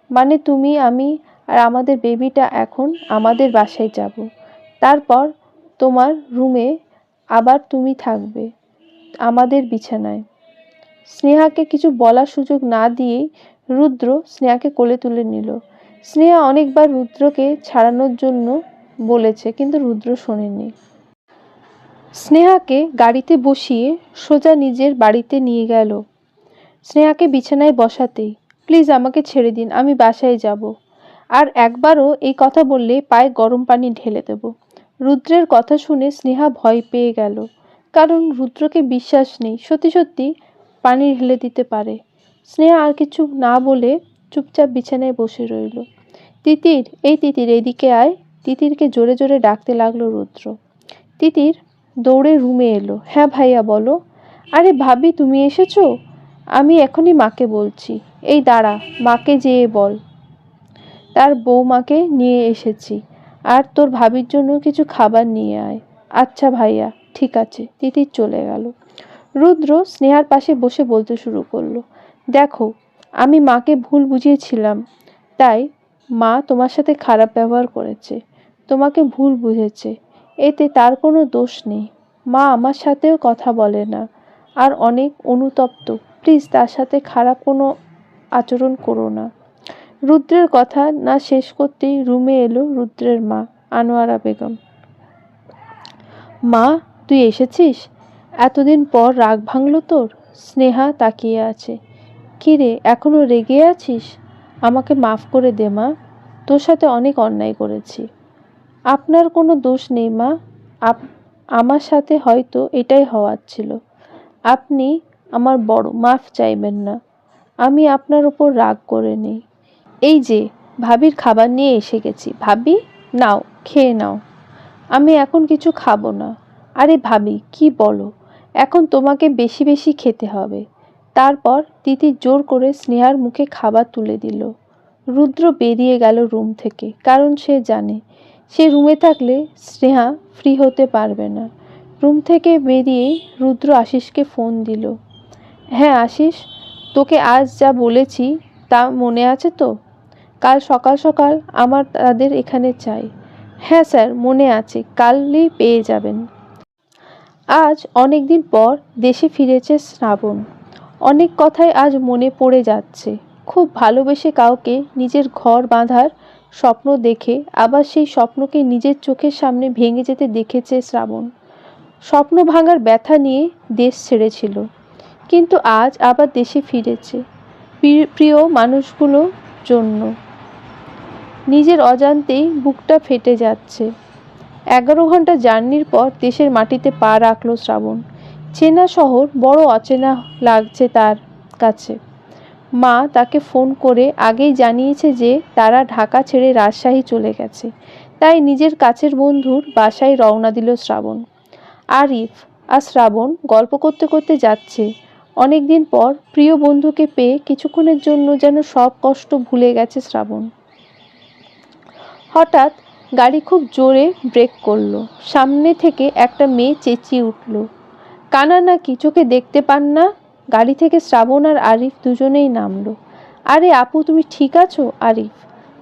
মানে তুমি, আমি আর আমাদের বেবিটা এখন আমাদের বাসায় যাব। তারপর তোমার রুমে আবার তুমি থাকবে, আমাদের বিছানায়। স্নেহাকে কিছু বলার সুযোগ না দিয়েই রুদ্র স্নেহাকে কোলে তুলে নিল। স্নেহা অনেকবার রুদ্রকে ছাড়ানোর জন্য বলেছে, কিন্তু রুদ্র শোনেনি। স্নেহাকে গাড়িতে বসিয়ে সোজা নিজের বাড়িতে নিয়ে গেল। স্নেহাকে বিছানায় বসাতেই, প্লিজ আমাকে ছেড়ে দিন, আমি বাসায় যাব। আর একবারও এই কথা বললে পায়ে গরম পানি ঢেলে দেব। রুদ্রের কথা শুনে স্নেহা ভয় পেয়ে গেল, কারণ রুদ্রকে বিশ্বাস নেই সত্যি সত্যি পানি ঢেলে দিতে পারে। স্নেহা আর কিছু না বলে চুপচাপ বিছানায় বসে রইল। তিতির, এই তিতির, এদিকে আয়। তিতিরকে জোরে জোরে ডাকতে লাগলো রুদ্র। তিতির দৌড়ে রুমে এলো। হ্যাঁ ভাইয়া বলো। আরে ভাবি, তুমি এসেছো? আমি এখনই মাকে বলছি। এই দাঁড়া, মাকে যেয়ে বল তার বৌমাকে নিয়ে এসেছি, আর তোর ভাবির জন্য কিছু খাবার নিয়ে আয়। আচ্ছা ভাইয়া, ঠিক আছে। তিতির চলে গেল। রুদ্র স্নেহার পাশে বসে বলতে শুরু করলো, দেখো, আমি মাকে ভুল বুঝিয়েছিলাম, তাই মা তোমার সাথে খারাপ ব্যবহার করেছে, তোমাকে ভুল বুঝেছে, এতে তার কোনো দোষ নেই। মা আমার সাথেও কথা বলে না, আর অনেক অনুতপ্ত, প্লিজ তার সাথে খারাপ কোনো আচরণ করো না। রুদ্রের কথা না শেষ করতেই রুমে এলো রুদ্রের মা, আনোয়ারা বেগম। মা, তুই এসেছিস? এতদিন পর রাগ ভাঙলো তোর? স্নেহা তাকিয়ে আছে। কি রে, এখনো রেগে আছিস? আমাকে মাফ করে দে মা, তোর সাথে অনেক অন্যায় করেছি। আপনার কোনো দোষ নেই মা, আমার সাথে হয়তো এটাই হওয়ার ছিল। আপনি আমার বড়, মাফ চাইবেন না। আমি আপনার উপর রাগ করে নেই। এই যে ভাবির খাবার নিয়ে এসে গেছি, ভাবি নাও, খেয়ে নাও। আমি এখন কিছু খাবো না। আরে ভাবি, কি বলো? এখন তোমাকে বেশি বেশি খেতে হবে। তারপর তিতির জোর করে স্নেহার মুখে খাবার তুলে দিল। রুদ্র বেরিয়ে গেল রুম থেকে, কারণ সে জানে সে রুমে থাকলে স্নেহা ফ্রি হতে পারবে না। রুম থেকে বেরিয়েই রুদ্র আশিসকে ফোন দিল। হ্যাঁ আশিস, তোকে আজ যা বলেছি তা মনে আছে তো? কাল সকাল সকাল আমার তাদের এখানে চাই। হ্যাঁ স্যার, মনে আছে, কালই পেয়ে যাবেন। আজ অনেক দিন পর দেশে ফিরেছে শ্রাবণ। অনেক কথাই আজ মনে পড়ে যাচ্ছে। খুব ভালোবেসে কাউকে নিজের ঘর বাঁধার স্বপ্ন দেখে আবার সেই স্বপ্নকে নিজের চোখের সামনে ভেঙে যেতে দেখেছে শ্রাবণ। স্বপ্ন ভাঙার ব্যথা নিয়ে দেশ ছেড়েছিল, কিন্তু আজ আবার দেশে ফিরেছে প্রিয় মানুষগুলোর জন্য। নিজের অজান্তেই বুকটা ফেটে যাচ্ছে। 11 ঘন্টা জার্নির পর দেশের মাটিতে পা রাখলো শ্রাবণ। চেনা শহর বড় অচেনা লাগছে তার কাছে। মা তাকে ফোন করে আগেই জানিয়েছে যে তারা ঢাকা ছেড়ে রাজশাহী চলে গেছে, তাই নিজের কাছের বন্ধুর বাসায় রওনা দিল শ্রাবণ। আরিফ আর শ্রাবণ গল্প করতে করতে যাচ্ছে। অনেকদিন পর প্রিয় বন্ধুকে পেয়ে কিছুক্ষণের জন্য যেন সব কষ্ট ভুলে গেছে শ্রাবণ। হঠাৎ গাড়ি খুব জোরে ব্রেক করলো। সামনে থেকে একটা মেয়ে চেঁচিয়ে উঠল, কানা নাকি, চোখে দেখতে পান না? গাড়ি থেকে শ্রাবণ আর আরিফ দুজনেই নামলো। আরে আপু, তুমি ঠিক আছো? আরিফ,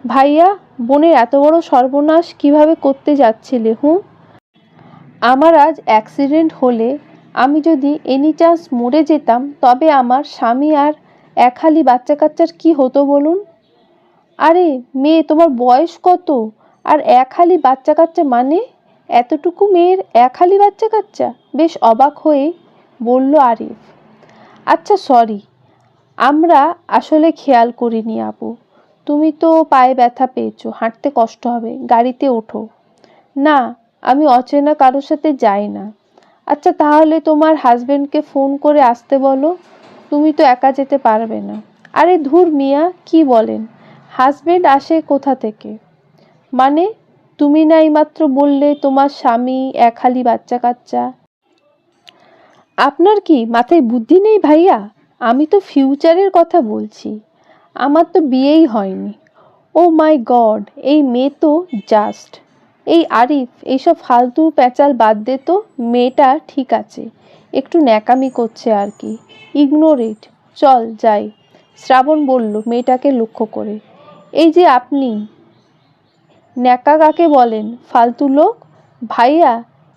ভাইয়া, বোনের এত বড় সর্বনাশ কিভাবে করতে যাচ্ছিলে? আমার আজ অ্যাক্সিডেন্ট হলে আমি যদি এনি চান্স মরে যেতাম, তবে আমার স্বামী আর এক হালি বাচ্চা কাচ্চার কি হতো বলুন? আরে মেয়ে, তোমার বয়স কত? আর এক হালি বাচ্চা কাচ্চা মানে? এতটুকু মেয়ের এক হালি বাচ্চা কাচ্চা? বেশ অবাক হয়ে বলল আরিফ। আচ্ছা সরি, আমরা আসলে খেয়াল করিনি আপু। তুমি তো পায়ে ব্যথা পেয়েছো, হাঁটতে কষ্ট হবে, গাড়িতে ওঠো। না, আমি অচেনা কারোর সাথে যাই না। আচ্ছা তাহলে তোমার হাজবেন্ডকে ফোন করে আসতে বলো, তুমি তো একা যেতে পারবে না। আরে ধুর মিয়া, কি বলেন? হাজবেন্ড আসে কোথা থেকে? মানে, তুমি না এইমাত্র বললে তোমার স্বামী এক হালি বাচ্চা কাচ্চা। আপনার কি মাথায় বুদ্ধি নেই ভাইয়া? আমি তো ফিউচারের কথা বলছি। আমার তো বিয়েই হয়নি। ও মাই গড, এই মেয়ে তো জাস্ট। এই আরিফ, এইসব ফালতু প্যাচাল বাদ দে তো। মেয়েটা ঠিক আছে, একটু ন্যাকামি করছে আর কি, ইগনোর ইট। চল যাই, শ্রাবণ বলল মেয়েটাকে লক্ষ্য করে। এই যে আপনি, ন্যাকা কাকে বলেন? ফালতু লোক। ভাইয়া,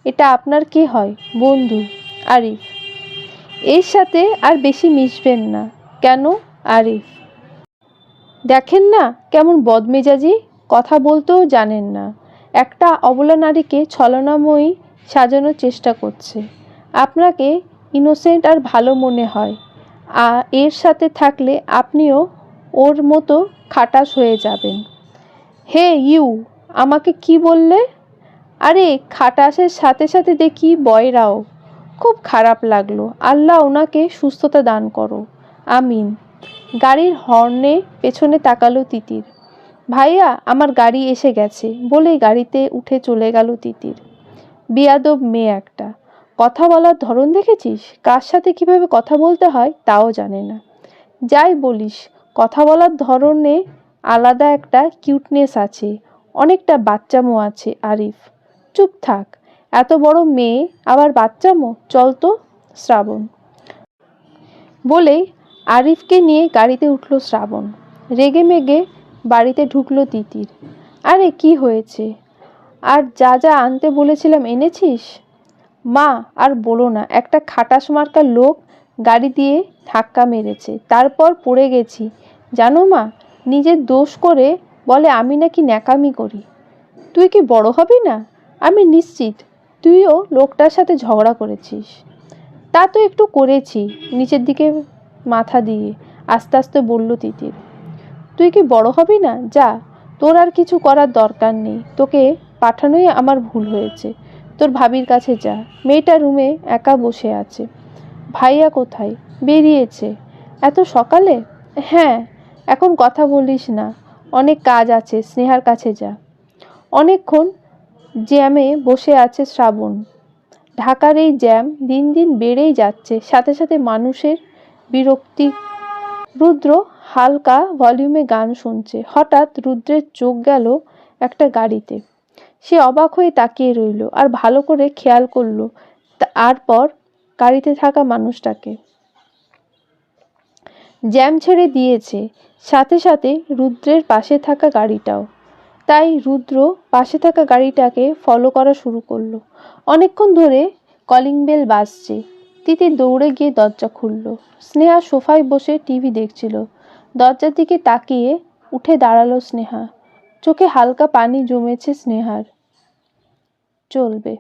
এটা আপনার কে হয়? বন্ধু। আরিফ, এর সাথে আর বেশি মিশবেন না। কেন? আরিফ, দেখেন না কেমন বদমেজাজি, কথা বলতেও জানেন না। একটা অবলা নারীকে ছলনাময়ী সাজানোর চেষ্টা করছে। আপনাকে ইনোসেন্ট আর ভালো মনে হয়, এর সাথে থাকলে আপনিও ওর মতো খাটাস হয়ে যাবেন। হে ইউ, আমাকে কি বললে? আরে খাটাসের সাথে সাথে দেখি বয়রাও। খুব খারাপ লাগলো। আল্লাহ ওনাকে সুস্থতা দান করো, আমিন। গাড়ির হর্নে পেছনে তাকালো তিতির। ভাইয়া, আমার গাড়ি এসে গেছে বলেই গাড়িতে উঠে চলে গেল তিতির। বেয়াদব মেয়ে একটা। কথা বলার ধরন দেখেছিস? কার সাথে কিভাবে কথা বলতে হয় তাও জানে না। যাই বলিস, কথা বলার ধরনে আলাদা একটা কিউটনেস আছে, অনেকটা বাচ্চামো আছে। আরিফ, চুপ থাক। এত বড় মেয়ে আবার বাচ্চামো? চল তো। শ্রাবণ বলেই আরিফকে নিয়ে গাড়িতে উঠল শ্রাবণ। রেগে মেগে বাড়িতে ঢুকলো তিতির। আরে কি হয়েছে? আর যা যা আনতে বলেছিলাম এনেছিস? মা আর বলো না, একটা খাটাস মার্কা লোক গাড়ি দিয়ে ধাক্কা মেরেছে, তারপর পড়ে গেছি জানো মা। নিজের দোষ করে বলে আমি নাকি ন্যাকামি করি। তুই কি বড় হবি না? আমি নিশ্চিত তুইও লোকটার সাথে ঝগড়া করেছিস। তা তো একটু করেছি, নিচের দিকে মাথা দিয়ে আস্তে আস্তে বলল তিতির। তুই কি বড় হবি না? যা, তোর আর কিছু করার দরকার নেই। তোকে পাঠানোই আমার ভুল হয়েছে। তোর ভাবির কাছে যা। মেয়েটা রুমে একা বসে আছে। ভাইয়া কোথায়? বেরিয়েছে। এত সকালে? হ্যাঁ, এখন কথা বলিস না, অনেক কাজ আছে। স্নেহার কাছে যা। অনেকক্ষণ জ্যামে বসে আছে শ্রাবণ। ঢাকার এই জ্যাম দিন দিন বেড়েই যাচ্ছে, সাথে সাথে মানুষের বিরক্তি। রুদ্র হালকা ভলিউমে গান শুনছে। হঠাৎ রুদ্রের চোখ গেল একটা গাড়িতে। সে অবাক হয়ে তাকিয়ে রইল আর ভালো করে খেয়াল করলো তারপর গাড়িতে থাকা মানুষটাকে। জ্যাম ছেড়ে দিয়েছে, সাথে সাথে রুদ্রের পাশে থাকা গাড়িটাও। তাই রুদ্র পাশে থাকা গাড়িটাকে ফলো করা শুরু করলো। অনেকক্ষণ ধরে কলিং বেল বাজছে। তিতির দৌড়ে গিয়ে দরজা খুলল। স্নেহা সোফায় বসে টিভি দেখছিল। দরজার দিকে তাকিয়ে উঠে দাঁড়ালো স্নেহা। চোখে হালকা পানি জমেছে স্নেহার। চলবে।